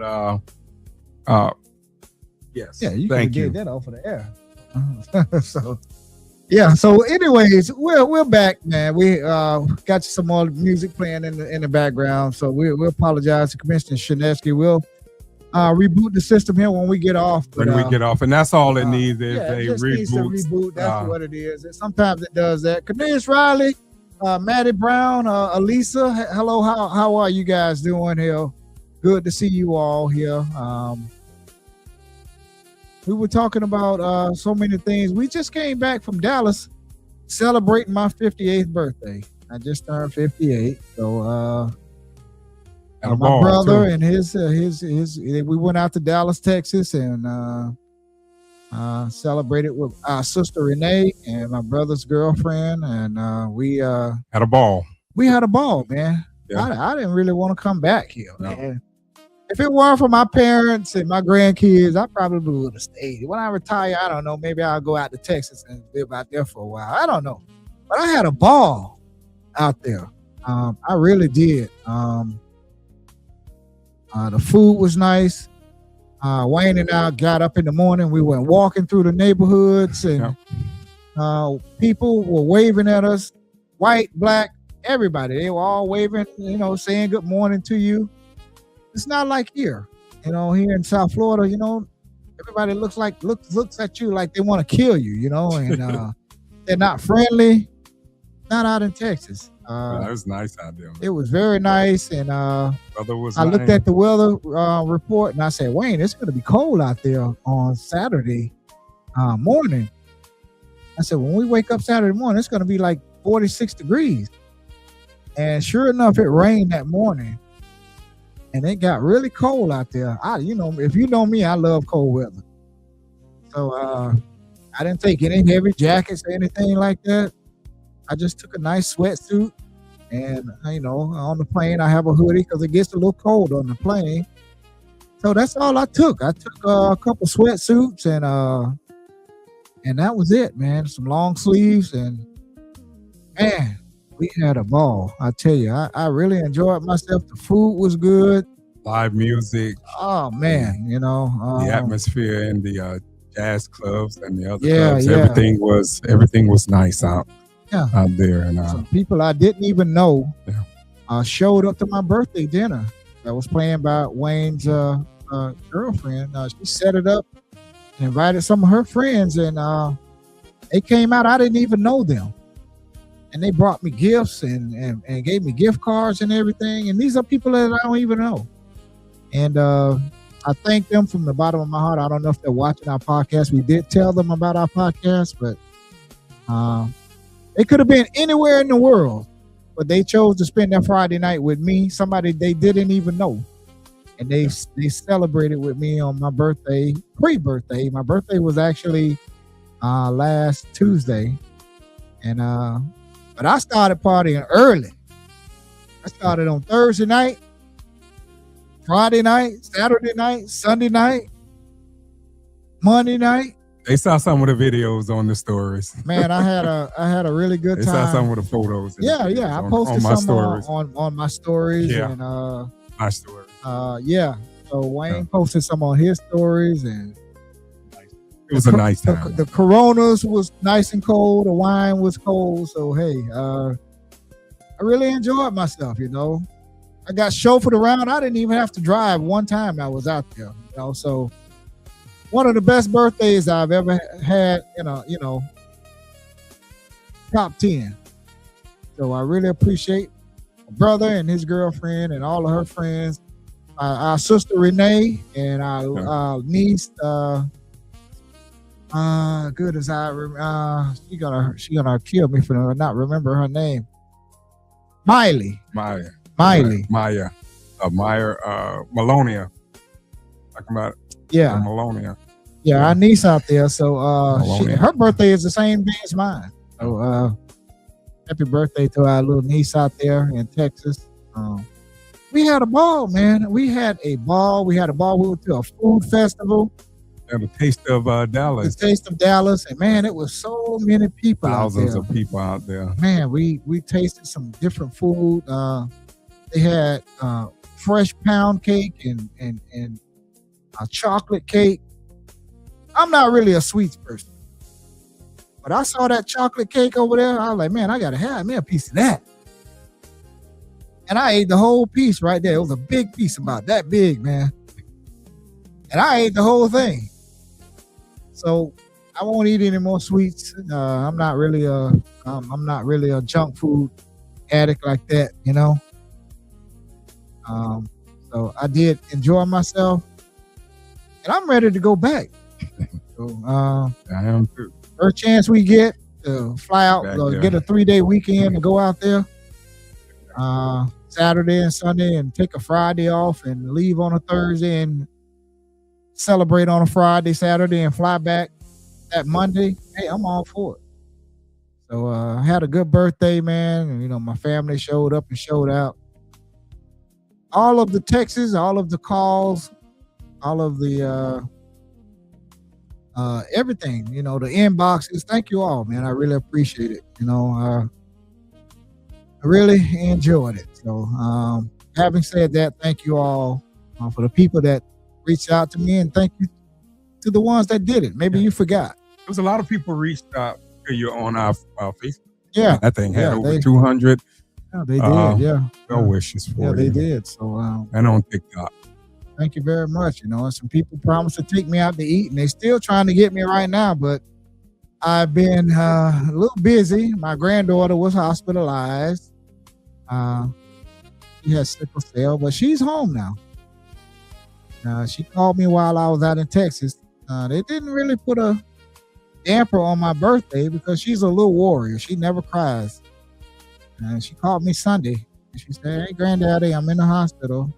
yes, Yeah, you thank can you. get that off of the air. So yeah. So anyways, we're back, man. We got some more music playing in the background. So we apologize to Commissioner Shinesky. We'll reboot the system here when we get off. When we get off, and that's all it needs is yeah, a it just needs to reboot. reboot. That's what it is. And sometimes it does that. Cornelius Riley, Maddie Brown, Elisa. Hello, how are you guys doing here? Good to see you all here. We were talking about so many things. We just came back from Dallas celebrating my 58th birthday. I just turned 58. So And a my ball, brother too. and his we went out to Dallas, Texas, and celebrated with our sister Renee and my brother's girlfriend, and we had a ball. had a ball, man. Yeah. I didn't really want to come back here, No. man. If it weren't for my parents and my grandkids, I probably would have stayed. When I retire, I don't know. Maybe I'll go out to Texas and live out there for a while. I don't know. But I had a ball out there. I really did. The food was nice. Wayne and I got up in the morning. We went walking through the neighborhoods, and people were waving at us, white, black, everybody. They were all waving, saying good morning to you. It's not like here, here in South Florida, everybody looks at you like they want to kill you, and they're not friendly. Not out in Texas. It was nice out there. It was very nice, and Brother was I looked nice. at the weather report, and I said, Wayne, it's going to be cold out there on Saturday morning. I said, when we wake up Saturday morning, it's going to be like 46 degrees. And sure enough, it rained that morning, and it got really cold out there. If you know me, I love cold weather. So I didn't take any heavy jackets or anything like that. I just took a nice sweatsuit, and on the plane I have a hoodie because it gets a little cold on the plane. So that's all I took. I took a couple sweatsuits, and that was it, man. Some long sleeves, and man, we had a ball. I tell you, I really enjoyed myself. The food was good. Live music, Oh man, the atmosphere in the jazz clubs and the other Yeah, clubs. yeah. Everything was nice out there, and some people I didn't even know Yeah. showed up to my birthday dinner that was planned by Wayne's girlfriend. She set it up and invited some of her friends, and they came out. I didn't even know them, and they brought me gifts and gave me gift cards and everything. And these are people that I don't even know, and I thank them from the bottom of my heart. I don't know if they're watching our podcast. We did tell them about our podcast, but they could have been anywhere in the world, but they chose to spend their Friday night with me, somebody they didn't even know. And they celebrated with me on my birthday, pre-birthday. My birthday was actually last Tuesday. And but I started partying early. I started on Thursday night, Friday night, Saturday night, Sunday night, Monday night. they saw some of the videos on the stories. Man, I had a really good They time. saw some of the photos. and the Yeah, videos I on posted my some stories. on my stories, Yeah. and My story. yeah. So Wayne posted some on his stories, and It was a nice time. the Coronas was nice and cold. The wine was cold. So hey, I really enjoyed myself. I got chauffeured around. I didn't even have to drive one time I was out there. So one of the best birthdays I've ever had. Top 10. So I really appreciate brother and his girlfriend and all of her friends, our sister Renee and our niece. Goodness, she gonna kill me for not remember her name. Miley. Maya. Malonia. Talking about Yeah. Malonia. Yeah, our niece out there. So Malonia. her birthday is the same day as mine. So happy birthday to our little niece out there in Texas. We had a ball, man. We had a ball. We went to a food festival. And the Taste of Dallas. The Taste of Dallas, and man, it was so many people. Thousands out there. of people out there. Man, we tasted some different food. They had fresh pound cake and a chocolate cake. I'm not really a sweets person, but I saw that chocolate cake over there. I was like, man, I gotta have me a piece of that. And I ate the whole piece right there. It was a big piece, about that big, man. And I ate the whole thing. So I won't eat any more sweets. I'm not really a junk food addict like that, you know. So I did enjoy myself, and I'm ready to go back. So I am too. first chance we get to fly out, get a 3-day weekend and go out there. Saturday and Sunday, and take a Friday off and leave on a Thursday and celebrate on a Friday, Saturday, and fly back that Monday. Hey, I'm all for it. So I had a good birthday, man. And, you know, my family showed up and showed out. All of the texts, all of the calls, all of the everything, you know, the inboxes. Thank you all, man. I really appreciate it. You know, I really enjoyed it. So having said that, thank you all for the people that reached out to me, and thank you to the ones that did it. Maybe you forgot. There was a lot of people reached out to you on our Facebook. Yeah, That thing had over they- 200 Yeah, they did. Yeah, well wishes for yeah, you. they did. So And on TikTok. thank you very much. You know, and some people promised to take me out to eat, and they're still trying to get me right now, but I've been a little busy. My granddaughter was hospitalized. She has sickle cell, but she's home now. She called me while I was out in Texas. They didn't really put a damper on my birthday because she's a little warrior. She never cries. And she called me Sunday, and she said, "Hey, Granddaddy, I'm in the hospital."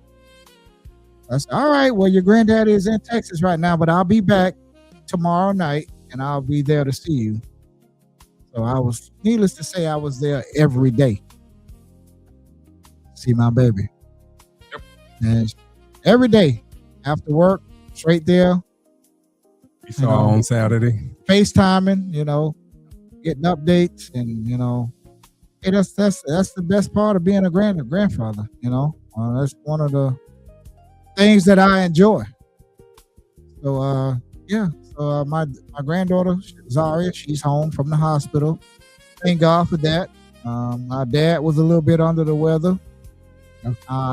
I said, "All right, well, your granddaddy is in Texas right now, but I'll be back tomorrow night, and I'll be there to see you." So needless to say, I was there every day. See my baby. Yep. And every day after work, straight there, We saw on Saturday. FaceTiming, you know, getting updates, and you know, hey, that's the best part of being a grandfather. You know, that's one of the things that I enjoy. So yeah, so my granddaughter Zaria, she's home from the hospital. Thank God for that. My dad was a little bit under the weather.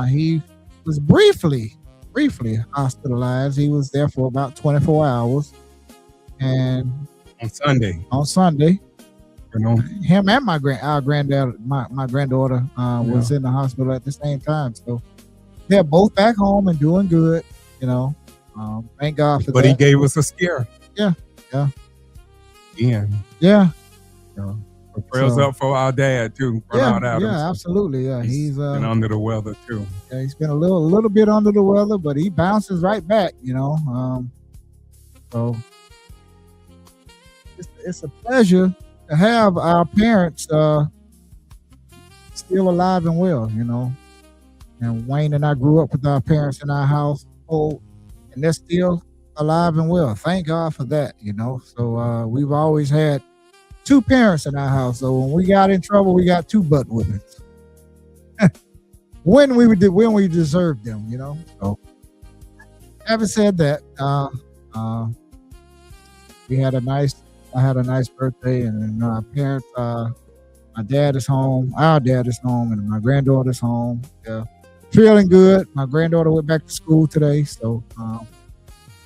He was briefly hospitalized. He was there for about 24 hours, and On Sunday, you know, him and my granddaughter was in the hospital at the same time. So they're both back home and doing good. You know, thank God for but that. he gave us a scare. Yeah. Yeah. Yeah, Prayers So- up for our dad too, yeah, Bernard Adams. yeah, absolutely. Yeah, he's been under the weather too. yeah, he's been a little bit under the weather, but he bounces right back. You know, so it's a pleasure to have our parents still alive and well. You know, and Wayne and I grew up with our parents in our household, and they're still alive and well. Thank God for that. You know, so we've always had two parents in our house. So when we got in trouble, we got two butt whippings. when we deserved them, you know. So having said that, I had a nice birthday, and our parents, my dad is home, our dad is home, and my granddaughter's home. Yeah, feeling good. My granddaughter went back to school today, so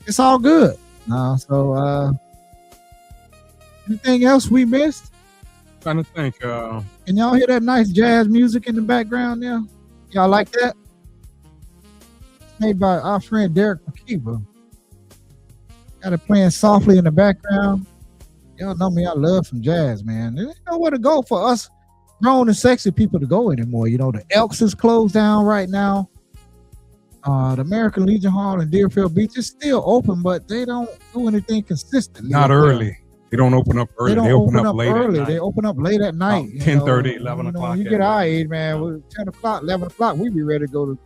it's all good. So anything else we missed? Trying to think. Can y'all hear that nice jazz music in the background there? Y'all like that? It's made by our friend Derek McKeever. Got it playing softly in the background. Y'all know me, I love some jazz, man. There's nowhere to go for us grown and sexy people to go anymore. You know, the Elks is closed down right now. The American Legion Hall in Deerfield Beach is still open, but they don't do anything consistently. Not early. They don't open up early. They open up late early. at night. They open up late at night. 10:30, 11 you know, o'clock. When you at get night. our age, man, we're 10 o'clock, 11 o'clock, we be ready to go to.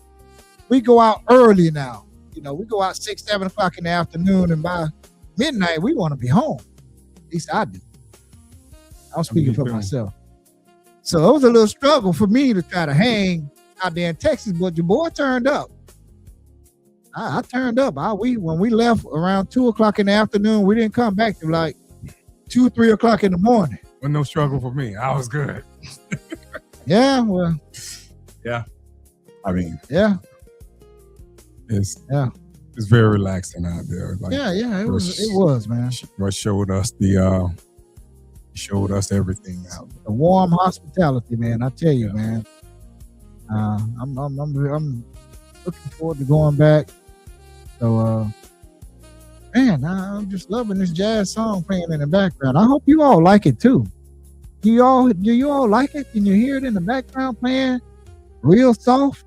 We go out early now. You know, we go out 6, 7 o'clock in the afternoon, and by midnight, we want to be home. At least I do. I'm speaking for myself. So it was a little struggle for me to try to hang out there in Texas, but your boy turned up. I turned up. When we left around 2 o'clock in the afternoon, we didn't come back to like 2, 3 o'clock in the morning. Well, no struggle for me. I was good. Yeah, well. Yeah. I mean. Yeah. It's very relaxing out there. Like, it was, man. Showed us everything out. The warm hospitality, man. I tell you, man. I'm looking forward to going back. So, man, I'm just loving this jazz song playing in the background. I hope you all like it too. Do you all like it? Can you hear it in the background playing real soft?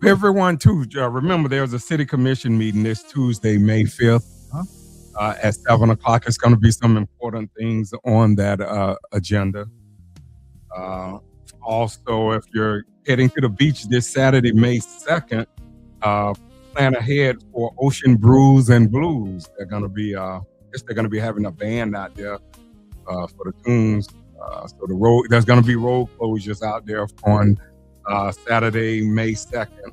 Everyone too. Remember, there's a city commission meeting this Tuesday, May 5th. At 7 o'clock. It's going to be some important things on that agenda. Also, if you're heading to the beach this Saturday, May 2nd, plan ahead for Ocean Brews and Blues. They're going to be having a band out there for the tunes. So there's going to be road closures out there on Saturday, May 2nd.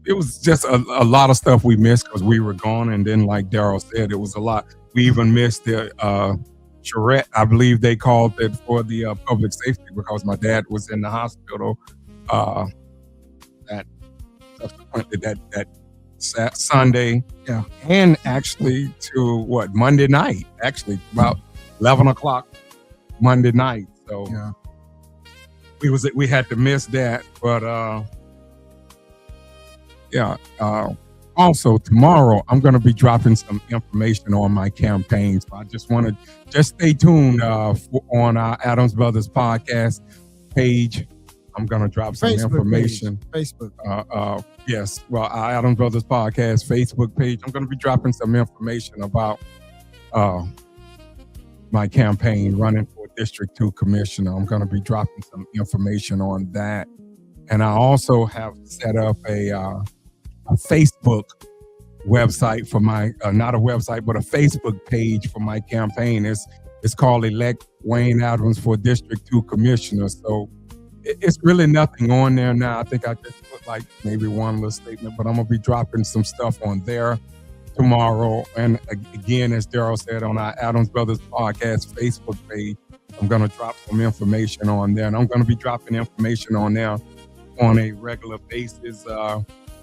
It was just a lot of stuff we missed because we were gone, and then like Daryl said, it was a lot. We even missed the charrette, I believe they called it, for the public safety, because my dad was in the hospital that Sunday, and actually to Monday night, actually about 11 o'clock Monday night. So we had to miss that, but. Also, tomorrow, I'm going to be dropping some information on my campaign. So I just want to stay tuned on our Adams Brothers podcast page. I'm going to drop some information. Facebook. Yes. Well, our Adams Brothers podcast Facebook page. I'm going to be dropping some information about my campaign running for District 2 Commissioner. I'm going to be dropping some information on that. And I also have set up a Facebook website for my, not a website, but a Facebook page for my campaign. It's called Elect Wayne Adams for District 2 Commissioner. So it's really nothing on there now. I think I just put like maybe one little statement, but I'm going to be dropping some stuff on there tomorrow. And again, as Daryl said, on our Adams Brothers podcast Facebook page, I'm going to drop some information on there. And I'm going to be dropping information on there on a regular basis.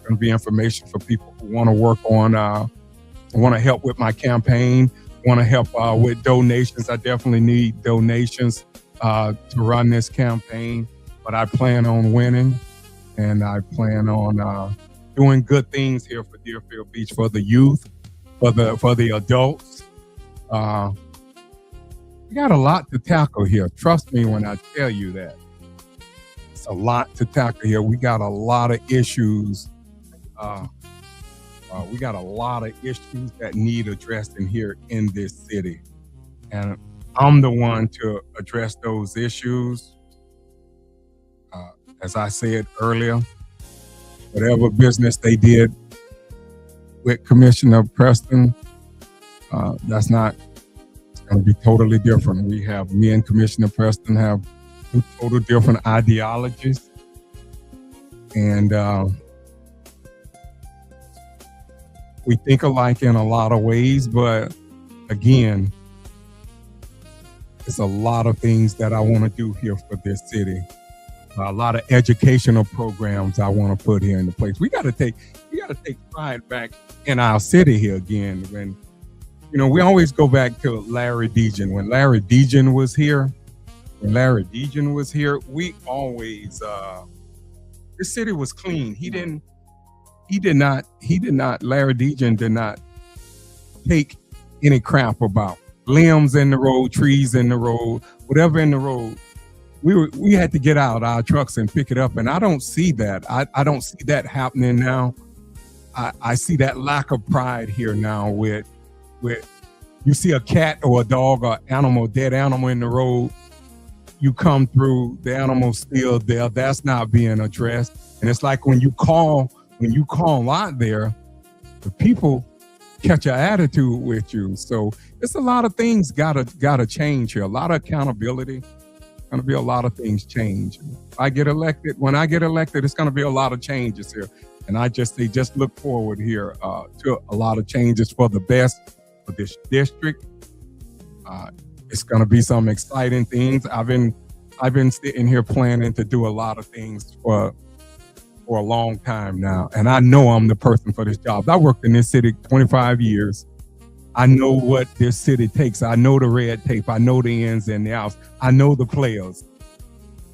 Going to be information for people who want to work on, want to help with my campaign, want to help with donations. I definitely need donations to run this campaign, but I plan on winning, and I plan on doing good things here for Deerfield Beach, for the youth, for the adults. We got a lot to tackle here. Trust me when I tell you that. It's a lot to tackle here. We got a lot of issues. We got a lot of issues that need addressing here in this city. And I'm the one to address those issues. As I said earlier, whatever business they did with Commissioner Preston, that's not going to be totally different. Me and Commissioner Preston have two total different ideologies. And we think alike in a lot of ways, but again, there's a lot of things that I want to do here for this city. A lot of educational programs I want to put here into place. We got to take pride back in our city here again. When, we always go back to Larry Dejan. When Larry Dejan was here, we always, this city was clean. Larry Dejan did not take any crap about limbs in the road, trees in the road, whatever in the road. We had to get out our trucks and pick it up, and I don't see that. I don't see that happening now. I see that lack of pride here now. With you see a cat or a dog or dead animal in the road, you come through, the animal's still there. That's not being addressed, and it's like when you call out there, the people catch an attitude with you. So it's a lot of things gotta change here. A lot of accountability. Going to be a lot of things change. When I get elected, it's going to be a lot of changes here. And I just look forward here to a lot of changes for the best for this district. It's going to be some exciting things. I've been sitting here planning to do a lot of things for a long time now. And I know I'm the person for this job. I worked in this city 25 years. I know what this city takes. I know the red tape. I know the ins and the outs. I know the players.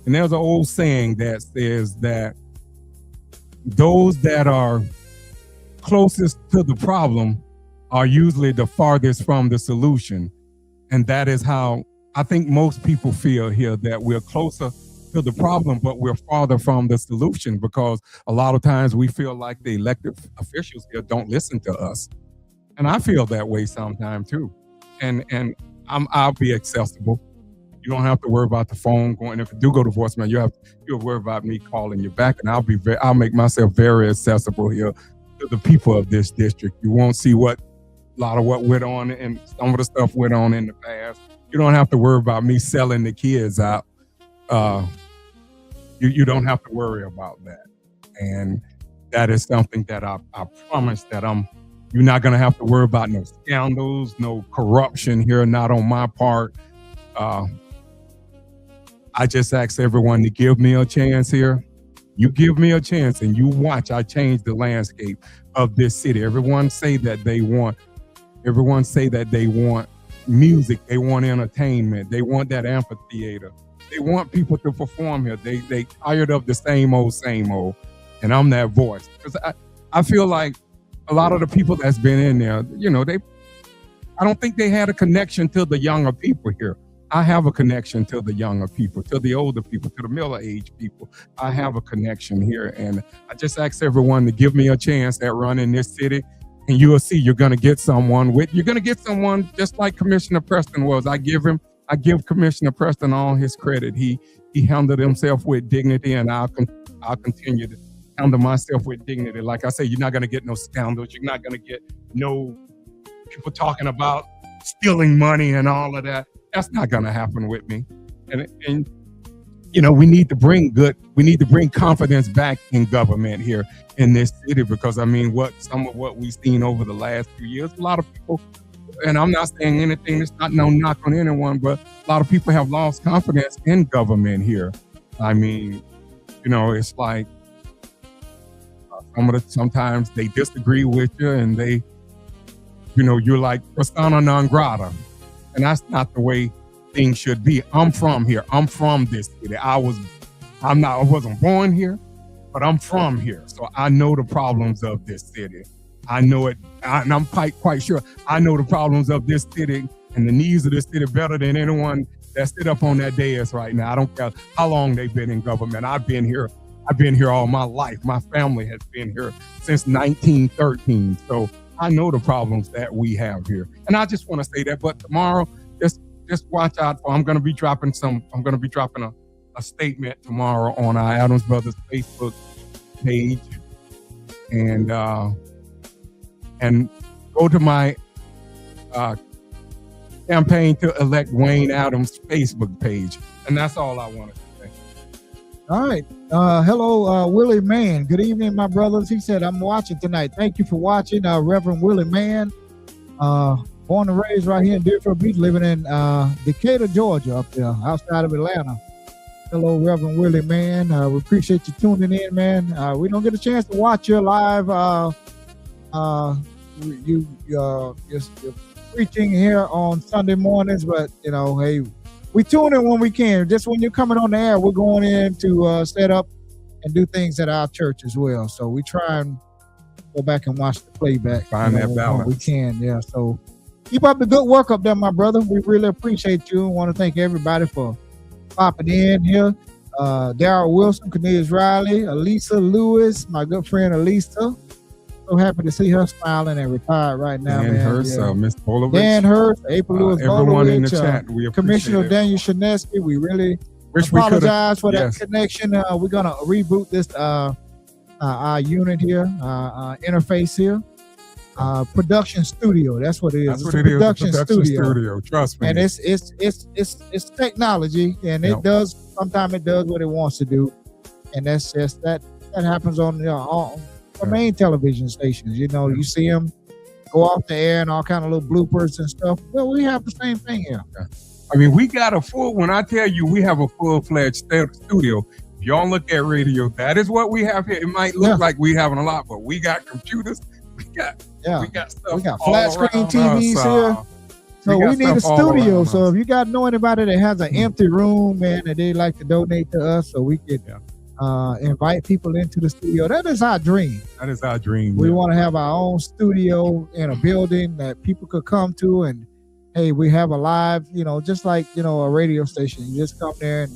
And there's an old saying that says that those that are closest to the problem are usually the farthest from the solution. And that is how I think most people feel here, that we're closer to the problem, but we're farther from the solution, because a lot of times we feel like the elected officials here don't listen to us. And I feel that way sometimes too. And I'll be accessible. You don't have to worry about the phone going. If you do go to voicemail, you'll worry about me calling you back, and I'll make myself very accessible here to the people of this district. You won't see a lot of what went on and some of the stuff went on in the past. You don't have to worry about me selling the kids out. You don't have to worry about that. And that is something that I promise that you're not going to have to worry about no scandals, no corruption here, not on my part. I just ask everyone to give me a chance here. You give me a chance and you watch I change the landscape of this city. Everyone say that they want music, they want entertainment, they want that amphitheater. They want people to perform here. They tired of the same old, and I'm that voice. Because I feel like a lot of the people that's been in there, I don't think they had a connection to the younger people here. I have a connection to the younger people, to the older people, to the middle-aged people. I have a connection here, and I just ask everyone to give me a chance at running this city, and you will see you're going to get someone just like Commissioner Preston was. I give Commissioner Preston all his credit. He handled himself with dignity, and I'll continue to handle myself with dignity. Like I say, you're not going to get no scandals. You're not going to get no people talking about stealing money and all of that. That's not going to happen with me. And we need to bring confidence back in government here in this city, because some of what we've seen over the last few years, a lot of people, and I'm not saying anything, it's not no knock on anyone, but a lot of people have lost confidence in government here. It's like sometimes they disagree with you, and you're like persona non grata, and that's not the way things should be. I'm from here. I'm from this city. I wasn't born here, but I'm from here, so I know the problems of this city. I know it, and I'm quite sure I know the problems of this city and the needs of this city better than anyone that sit up on that dais right now. I don't care how long they've been in government. I've been here all my life. My family has been here since 1913. So I know the problems that we have here. And I just want to say that, but tomorrow, just watch out for, I'm going to be dropping a statement tomorrow on our Adams Brothers Facebook page, and go to my campaign to elect Wayne Adams Facebook page. And that's all I want to say. All right. Hello, Willie Mann. Good evening, my brothers. He said, I'm watching tonight. Thank you for watching, Reverend Willie Mann. Born and raised right here in Deerfield Beach, living in Decatur, Georgia, up there, outside of Atlanta. Hello, Reverend Willie, man. We appreciate you tuning in, man. We don't get a chance to watch you live. You're preaching here on Sunday mornings, but hey, we tune in when we can. Just when you're coming on the air, we're going in to set up and do things at our church as well. So we try and go back and watch the playback. Find that balance. We can, yeah. So keep up the good work up there, my brother. We really appreciate you. I want to thank everybody for popping in here. Darrell Wilson, Cornelius Riley, Elisa Lewis, my good friend Elisa. So happy to see her smiling and retired right now, Dan man. Hurst, Miss Bolovich. Dan Hurst, April Lewis everyone in the Bolovich, chat, we appreciate Commissioner it. Daniel Shinesky. We really Wish we could've- apologize for that yes. connection. We're going to reboot this our unit here, interface here. Production studio. That's what it is. That's It's what a it is. production studio. Trust me. And it's technology, and it does sometimes it does what it wants to do, and that's just that happens on the main television stations. You see them go off the air and all kind of little bloopers and stuff. Well, we have the same thing here. I mean, we got when I tell you we have a full-fledged studio, if y'all look at radio, that is what we have here. It might look like we having a lot, but we got computers, we got stuff. We got all flat screen around TVs us, here. So we need a stuff all studio. around So us. if you got anybody that has an empty room, man, that they like to donate to us, so we could invite people into the studio. That is our dream. That is our dream. We want to have our own studio in a building that people could come to, and hey, we have a live, just like a radio station. You just come there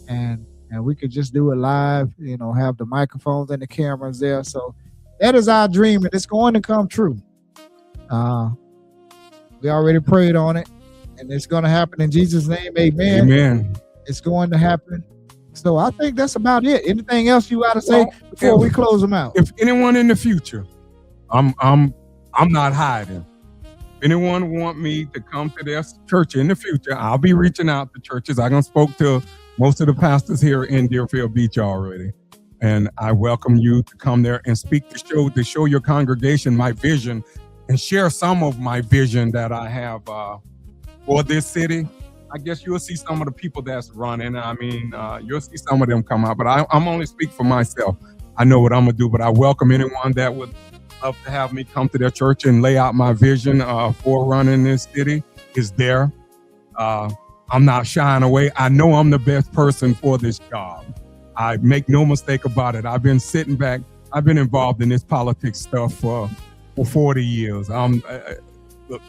and we could just do it live. Have the microphones and the cameras there. So that is our dream, and it's going to come true. We already prayed on it, and it's going to happen in Jesus' name. Amen. Amen. It's going to happen. So I think that's about it. Anything else you got to say before we close them out? If anyone in the future, I'm not hiding. If anyone want me to come to their church in the future, I'll be reaching out to churches. I done spoke to most of the pastors here in Deerfield Beach already, and I welcome you to come there and speak to show your congregation my vision and share some of my vision that I have for this city. I guess you'll see some of the people that's running. I mean, you'll see some of them come out, but I'm only speak for myself. I know what I'm gonna do, but I welcome anyone that would love to have me come to their church and lay out my vision for running this city. Is there. I'm not shying away. I know I'm the best person for this job. I make no mistake about it. I've been sitting back. I've been involved in this politics stuff for 40 years. Look,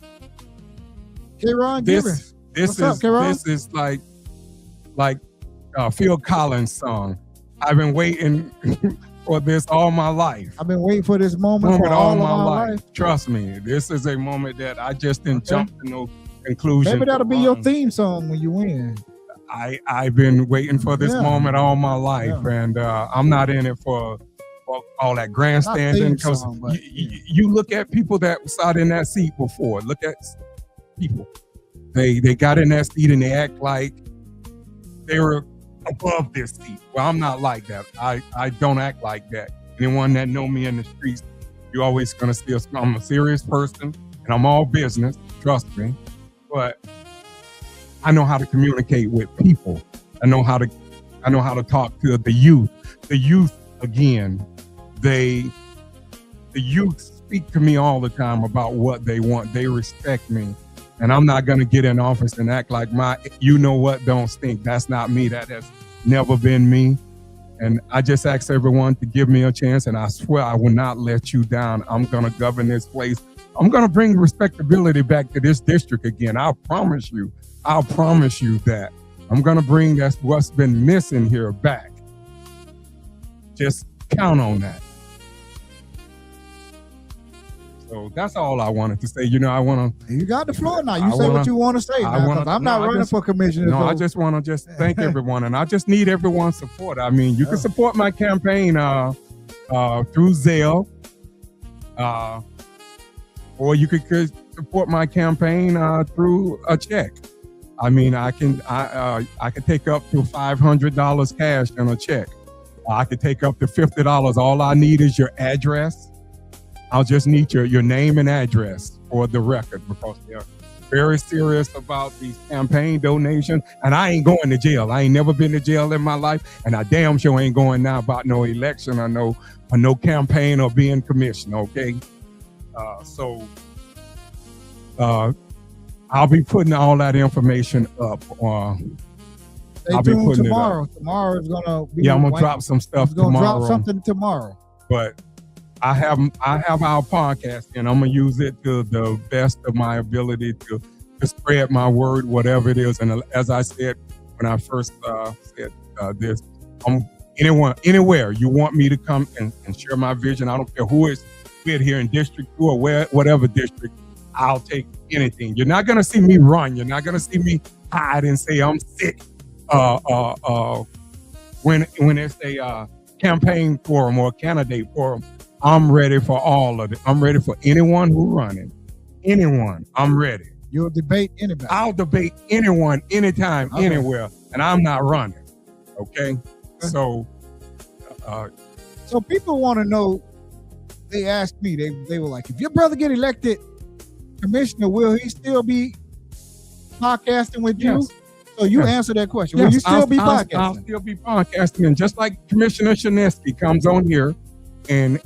K-Ron, this What's up, K-Ron? is like Phil Collins' song. I've been waiting for this all my life. I've been waiting for this moment for all of my life. Trust me, this is a moment that I just didn't jump to no conclusion. Maybe that'll be your theme song when you win. I've been waiting for this moment all my life, and I'm not in it for all that grandstanding, because you look at people that sat in that seat before. Look at people. They got in that seat and they act like they were above this seat. Well, I'm not like that. I don't act like that. Anyone that know me in the streets, you're always gonna see I'm a serious person and I'm all business, trust me. But I know how to communicate with people. I know how to talk to the youth. The youth, again, the youth speak to me all the time about what they want. They respect me. And I'm not going to get in office and act like you know what, don't stink. That's not me. That has never been me. And I just ask everyone to give me a chance, and I swear I will not let you down. I'm going to govern this place. I'm going to bring respectability back to this district again. I'll promise you that. I'm going to bring what's been missing here back. Just count on that. So that's all I wanted to say. You got the floor now. You say what you want to say now, because I'm not running for commissioner. No, I just want to thank everyone, and I just need everyone's support. I mean, you can support my campaign through Zelle, or you could support my campaign through a check. I mean, I can take up to $500 cash in a check. I could take up to $50. All I need is your address. I'll just need your name and address for the record, because very serious about these campaign donations, and I ain't going to jail. I ain't never been to jail in my life, and I damn sure ain't going now about no election or no campaign or being commissioner. Okay, so I'll be putting all that information up. Stay tuned tomorrow. Tomorrow is gonna be. Yeah, I'm gonna drop some stuff tomorrow. Drop something tomorrow. But I have our podcast, and I'm gonna use it to the best of my ability to spread my word, whatever it is. And as I said when I first said this, anywhere you want me to come and share my vision, I don't care who it's with here in District 2 or whatever district, I'll take anything. You're not gonna see me run. You're not gonna see me hide and say I'm sick. When it's a campaign forum or candidate forum, I'm ready for all of it. I'm ready for anyone who's running. Anyone, I'm ready. You'll debate anybody. I'll debate anyone, anytime, anywhere, and I'm not running. Okay? So people want to know. They asked me. They were like, if your brother get elected commissioner, will he still be podcasting with you? Yes. So you answer that question. Yes, will you still be podcasting? I'll still be podcasting, and just like Commissioner Shinesky comes on here and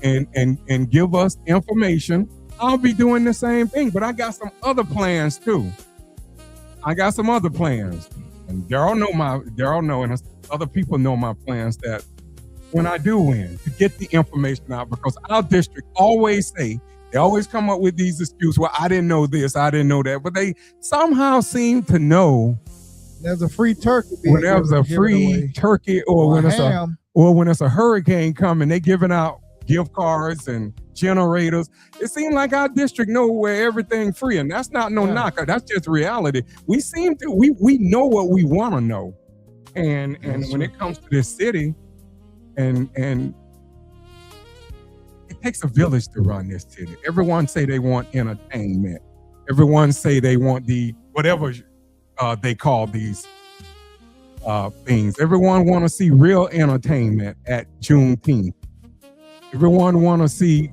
give us information, I'll be doing the same thing. But I got some other plans too. And Daryl know, and other people know my plans, that when I do win, to get the information out, because our district they always come up with these excuses. Well, I didn't know this, I didn't know that, but they somehow seem to know there's a free turkey. When there's a free turkey, or when it's a hurricane coming, they giving out gift cards and generators. It seems like our district know where everything free, and that's not no knocker. That's just reality. We know what we want to know, and when it comes to this city, and it takes a village to run this city. Everyone say they want entertainment. Everyone say they want the whatever they call these things. Everyone want to see real entertainment at Juneteenth. Everyone want to see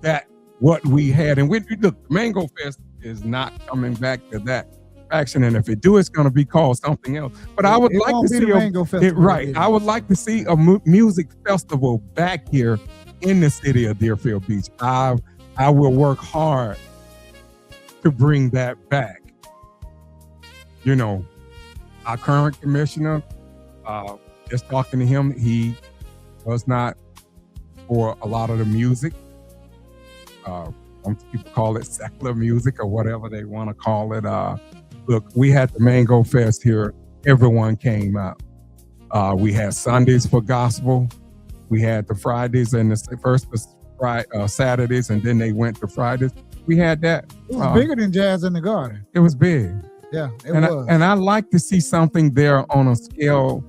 that what we had. And look, Mango Fest is not coming back to that action, and if it do, it's going to be called something else. But I would like to see I would like to see a music festival back here in the city of Deerfield Beach. I will work hard to bring that back. You know, our current commissioner, just talking to him, he was not for a lot of the music. Some people call it secular music or whatever they want to call it. Look, we had the Mango Fest here. Everyone came out. We had Sundays for gospel. We had the Fridays and the Saturdays, and then they went to Fridays. We had that. It was bigger than Jazz in the Garden. It was big. Yeah, it was. And I like to see something there on a scale,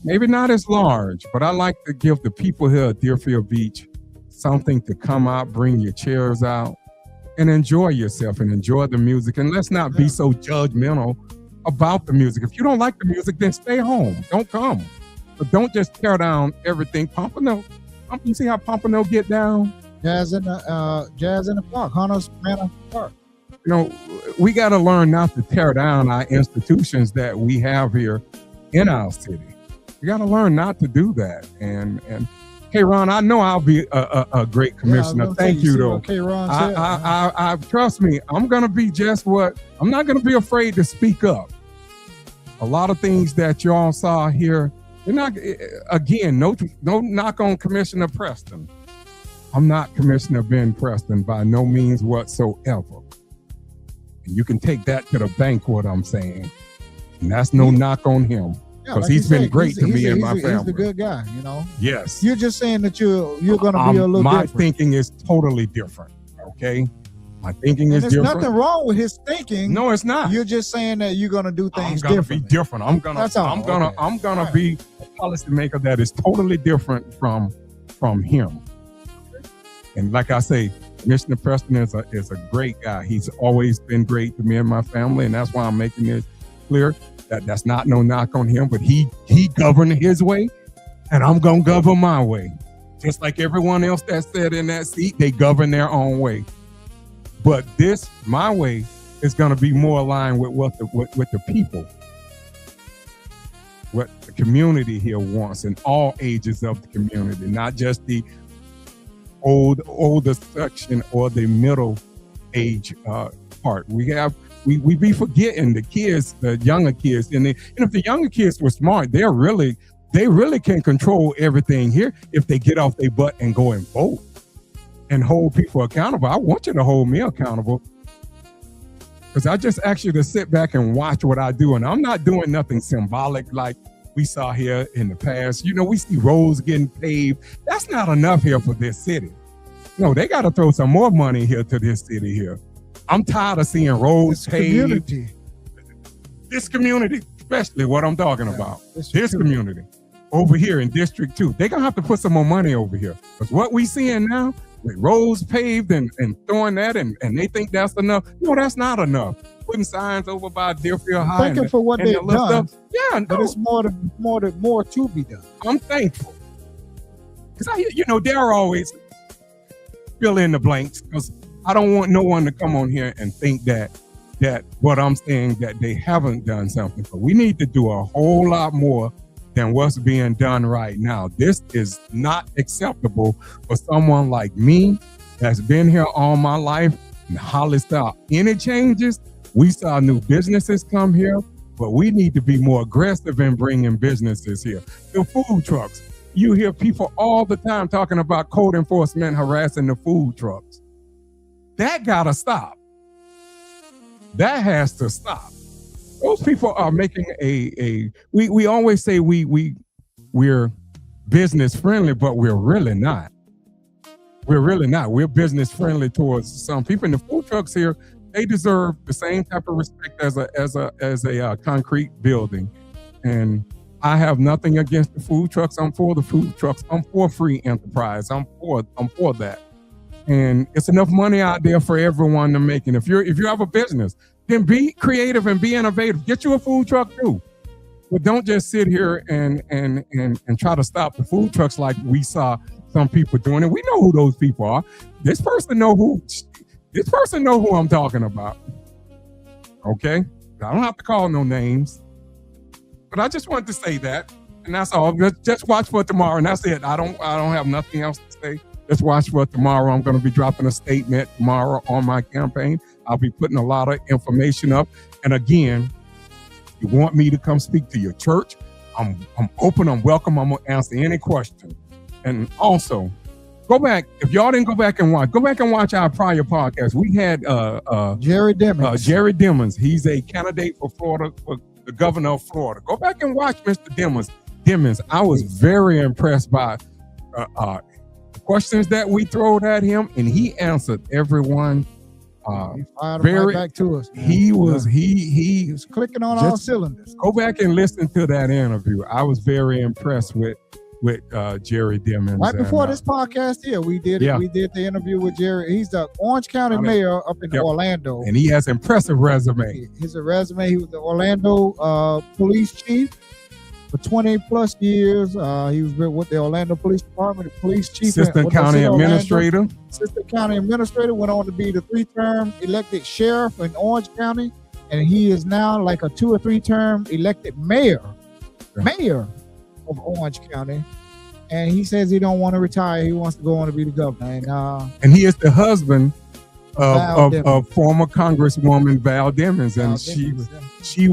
maybe not as large, but I like to give the people here at Deerfield Beach something to come out, bring your chairs out, and enjoy yourself and enjoy the music. And let's not be so judgmental about the music. If you don't like the music, then stay home. Don't come. But don't just tear down everything. Pompano, you see how Pompano get down? Jazz in the Park, Hunters Manor Park. You know, we got to learn not to tear down our institutions that we have here in our city. We got to learn not to do that. And hey, Ron, I know I'll be a great commissioner. Thank you, though. Okay, Ron. I trust me. I'm gonna be just what I'm not gonna be afraid to speak up. A lot of things that y'all saw here. They're not. Again, no knock on Commissioner Preston. I'm not Commissioner Ben Preston by no means whatsoever. And you can take that to the bank, what I'm saying. And that's no knock on him. Because like he's been great to me and my family. He's a good guy, you know? Yes. You're just saying that you're going to be a little my different. thinking is totally different, okay? My thinking is different. There's nothing wrong with his thinking. No, it's not. You're just saying that you're going to do things differently. I'm going to be different. I'm going to be a policymaker that is totally different from him. And like I say, Commissioner Preston is a great guy. He's always been great to me and my family, and that's why I'm making it clear that that's not no knock on him, but he governed his way, and I'm going to govern my way. Just like everyone else that sat in that seat, they govern their own way. But my way is going to be more aligned with what the people, what the community here wants, in all ages of the community, not just the older section or the middle age part. We be forgetting the kids, the younger kids, and if the younger kids were smart, they really can control everything here if they get off their butt and go and vote and hold people accountable. I want you to hold me accountable, because I just ask you to sit back and watch what I do, and I'm not doing nothing symbolic like we saw here in the past. You know, we see roads getting paved. That's not enough here for this city. No, they got to throw some more money here to this city here. I'm tired of seeing roads paved. This community, especially what I'm talking about. This community over here in District 2, they're going to have to put some more money over here. Because what we seeing now, with roads paved and throwing that, and they think that's enough. No, that's not enough. Putting signs over by Deerfield High. Thanking for what they've done. Yeah, but it's more to be done. I'm thankful. Because they're always fill in the blanks, because I don't want no one to come on here and think that what I'm saying, that they haven't done something. But we need to do a whole lot more than what's being done right now. This is not acceptable for someone like me that's been here all my life and hardly saw any changes. We saw new businesses come here, but we need to be more aggressive in bringing businesses here. The food trucks. You hear people all the time talking about code enforcement harassing the food trucks. That gotta stop. That has to stop. Those people are making we always say we're business friendly, but we're really not. We're really not. We're business friendly towards some people. And the food trucks here, they deserve the same type of respect as a concrete building. And I have nothing against the food trucks. I'm for the food trucks. I'm for free enterprise. I'm for that. And it's enough money out there for everyone to make. And if you have a business, then be creative and be innovative. Get you a food truck too. But don't just sit here and try to stop the food trucks like we saw some people doing it. We know who those people are. This person know who I'm talking about. Okay? I don't have to call no names. But I just wanted to say that. And that's all. Just watch for tomorrow, and that's it. I don't have nothing else to say. Just watch for tomorrow. I'm going to be dropping a statement tomorrow on my campaign. I'll be putting a lot of information up. And again, if you want me to come speak to your church, I'm open, I'm welcome, I'm going to answer any question. And also, go back, if y'all didn't go back and watch our prior podcast. We had Jerry Demings. Jerry Demings. He's a candidate for Florida, for the governor of Florida. Go back and watch Mr. Demings. I was very impressed by the questions that we throwed at him, and he answered everyone. He fired right back to us. Man. He was clicking on all cylinders. Go back and listen to that interview. I was very impressed with Jerry Demings. Right before this podcast here, we did it. We did the interview with Jerry. He's the Orange County mayor up in Orlando. And he has an impressive resume. He's a resume. He was the Orlando police chief for 20 plus years. He was with the Orlando Police Department, the police chief. Assistant county administrator. Assistant county administrator, went on to be the 3-term elected sheriff in Orange County. And he is now like a 2 or 3-term elected mayor of Orange County. And he says he don't want to retire. He wants to go on to be the governor. And he is the husband of former Congresswoman Val Demings. And she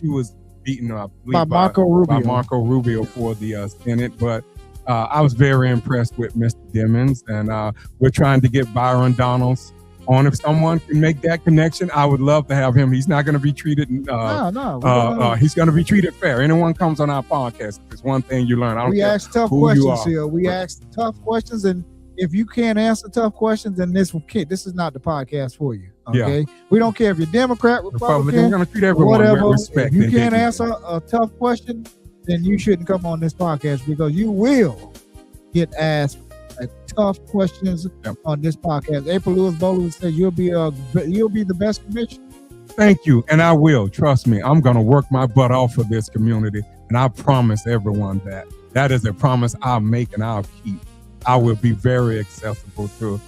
was beaten up by Marco Rubio for the Senate. But I was very impressed with Mr. Demings, and we're trying to get Byron Donalds on. If someone can make that connection, I would love to have him. He's not going to be treated. He's going to be treated fair. Anyone comes on our podcast, it's one thing you learn. We ask tough questions here. We ask tough questions, and if you can't answer tough questions, then this is not the podcast for you. Okay, we don't care if you're Democrat, Republican, we're going to treat everyone with respect. If you can't answer a tough question, then you shouldn't come on this podcast, because you will get asked tough questions on this podcast. April Lewis Bowler said you'll be the best commissioner. Thank you, and I will. Trust me, I'm going to work my butt off for this community, and I promise everyone that is a promise I'll make and I'll keep. I will be very accessible to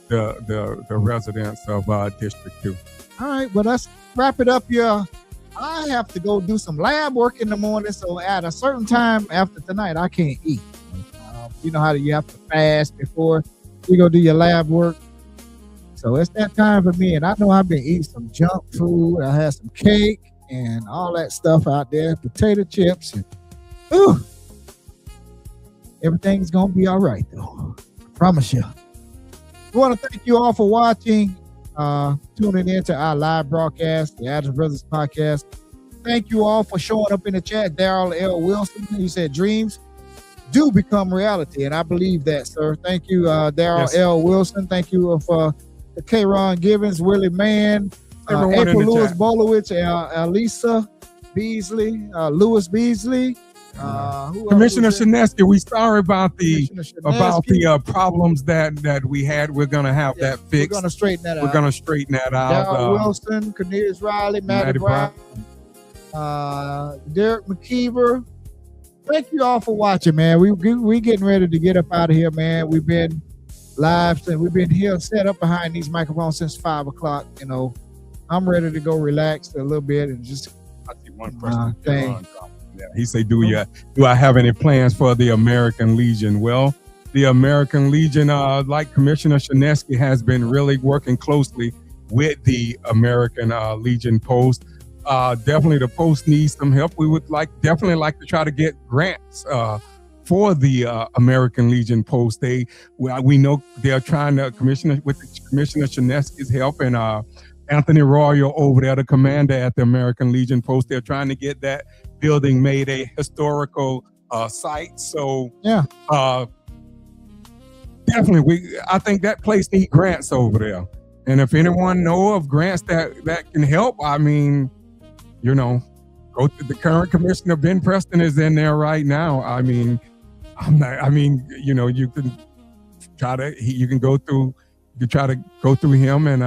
the residents of District 2. All right, well, let's wrap it up here. I have to go do some lab work in the morning, so at a certain time after tonight, I can't eat. You know how you have to fast before you go do your lab work. So it's that time for me, and I know I've been eating some junk food. I had some cake and all that stuff out there, potato chips, and everything's gonna be all right though. I promise you. We want to thank you all for watching, tuning into our live broadcast, the Adams Brothers Podcast. Thank you all for showing up in the chat. Daryl L. Wilson, he said dreams do become reality, and I believe that, sir. Thank you, Daryl L. Wilson. Thank you for K-Ron Givens, Willie Mann, April Lewis Bolowich, Elisa Beasley, Lewis Beasley. Commissioner Shinesky, we sorry about the problems that we had. We're gonna have that fixed. We're gonna straighten that out. We're gonna straighten that out. Daryl Wilson, Cornelius Riley, Matty Brown, Derek McKeever. Thank you all for watching, man. We getting ready to get up out of here, man. We've been live, and we've been here set up behind these microphones since 5 o'clock. You know, I'm ready to go relax a little bit and just. I see one person. Yeah, he said, "Do I have any plans for the American Legion?" Well, the American Legion, like Commissioner Shinesky, has been really working closely with the American Legion Post. Definitely, the Post needs some help. We would definitely like to try to get grants for the American Legion Post. We know they're trying to Commissioner Shinesky's help and Anthony Royal over there, the commander at the American Legion Post. They're trying to get that building made a historical site. So definitely, I think that place needs grants over there. And if anyone know of grants that can help, I mean, you know, go to the current commissioner, Ben Preston, is in there right now. I mean, you know, you can try to, you can try to go through him and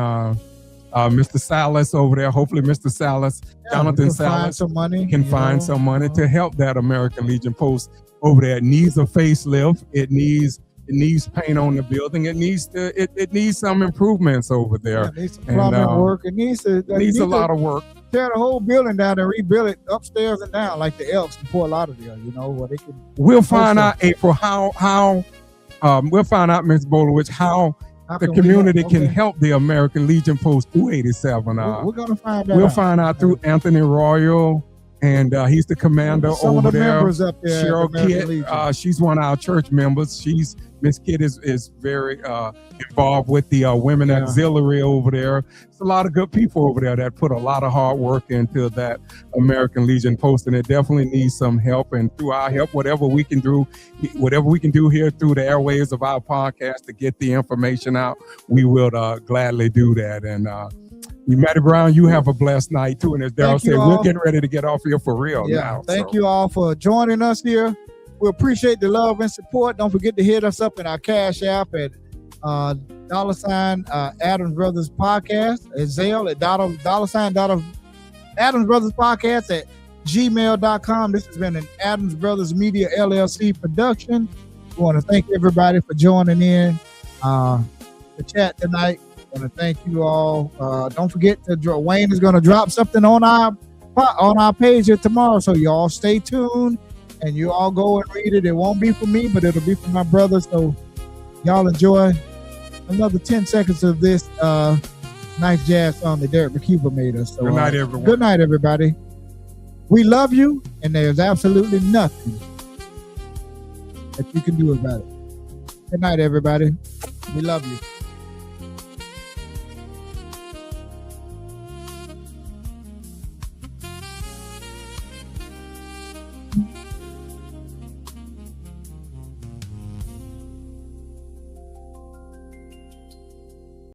Mr. Salas over there. Hopefully Mr. Salas, Jonathan Salas, can find some money to help that American Legion Post over there. It needs a facelift. It needs paint on the building. It needs some improvements over there. It needs some plumbing work. It needs a lot of work. Tear the whole building down and rebuild it upstairs and down like the Elks in Fort Lauderdale. You know where they can. We'll find out, April, how we'll find out, Ms. Bolowich, how the community can help the American Legion Post 287. We're gonna find out. We'll find out through Anthony Royal, and he's the commander over there. Members up there. Cheryl Kidd, she's one of our church members. Miss Kidd is very involved with the Women Auxiliary over there. It's a lot of good people over there that put a lot of hard work into that American Legion Post, and it definitely needs some help. And through our help, whatever we can do here through the airwaves of our podcast to get the information out, we will gladly do that. And Matty Brown, you have a blessed night too. And as Daryl said, we're getting ready to get off here for real now. Thank you all for joining us here. We appreciate the love and support. Don't forget to hit us up in our Cash App at $ Adams Brothers Podcast at Zelle at $ Adams Brothers Podcast at gmail.com. This has been an Adams Brothers Media LLC production. We want to thank everybody for joining in the chat tonight. I want to thank you all. Don't forget Wayne is going to drop something on our page here tomorrow, so y'all stay tuned. And you all go and read it. It won't be for me, but it'll be for my brother. So y'all enjoy another 10 seconds of this nice jazz song that Derek McKeever made us. So, good night, everyone. Good night, everybody. We love you, and there's absolutely nothing that you can do about it. Good night, everybody. We love you.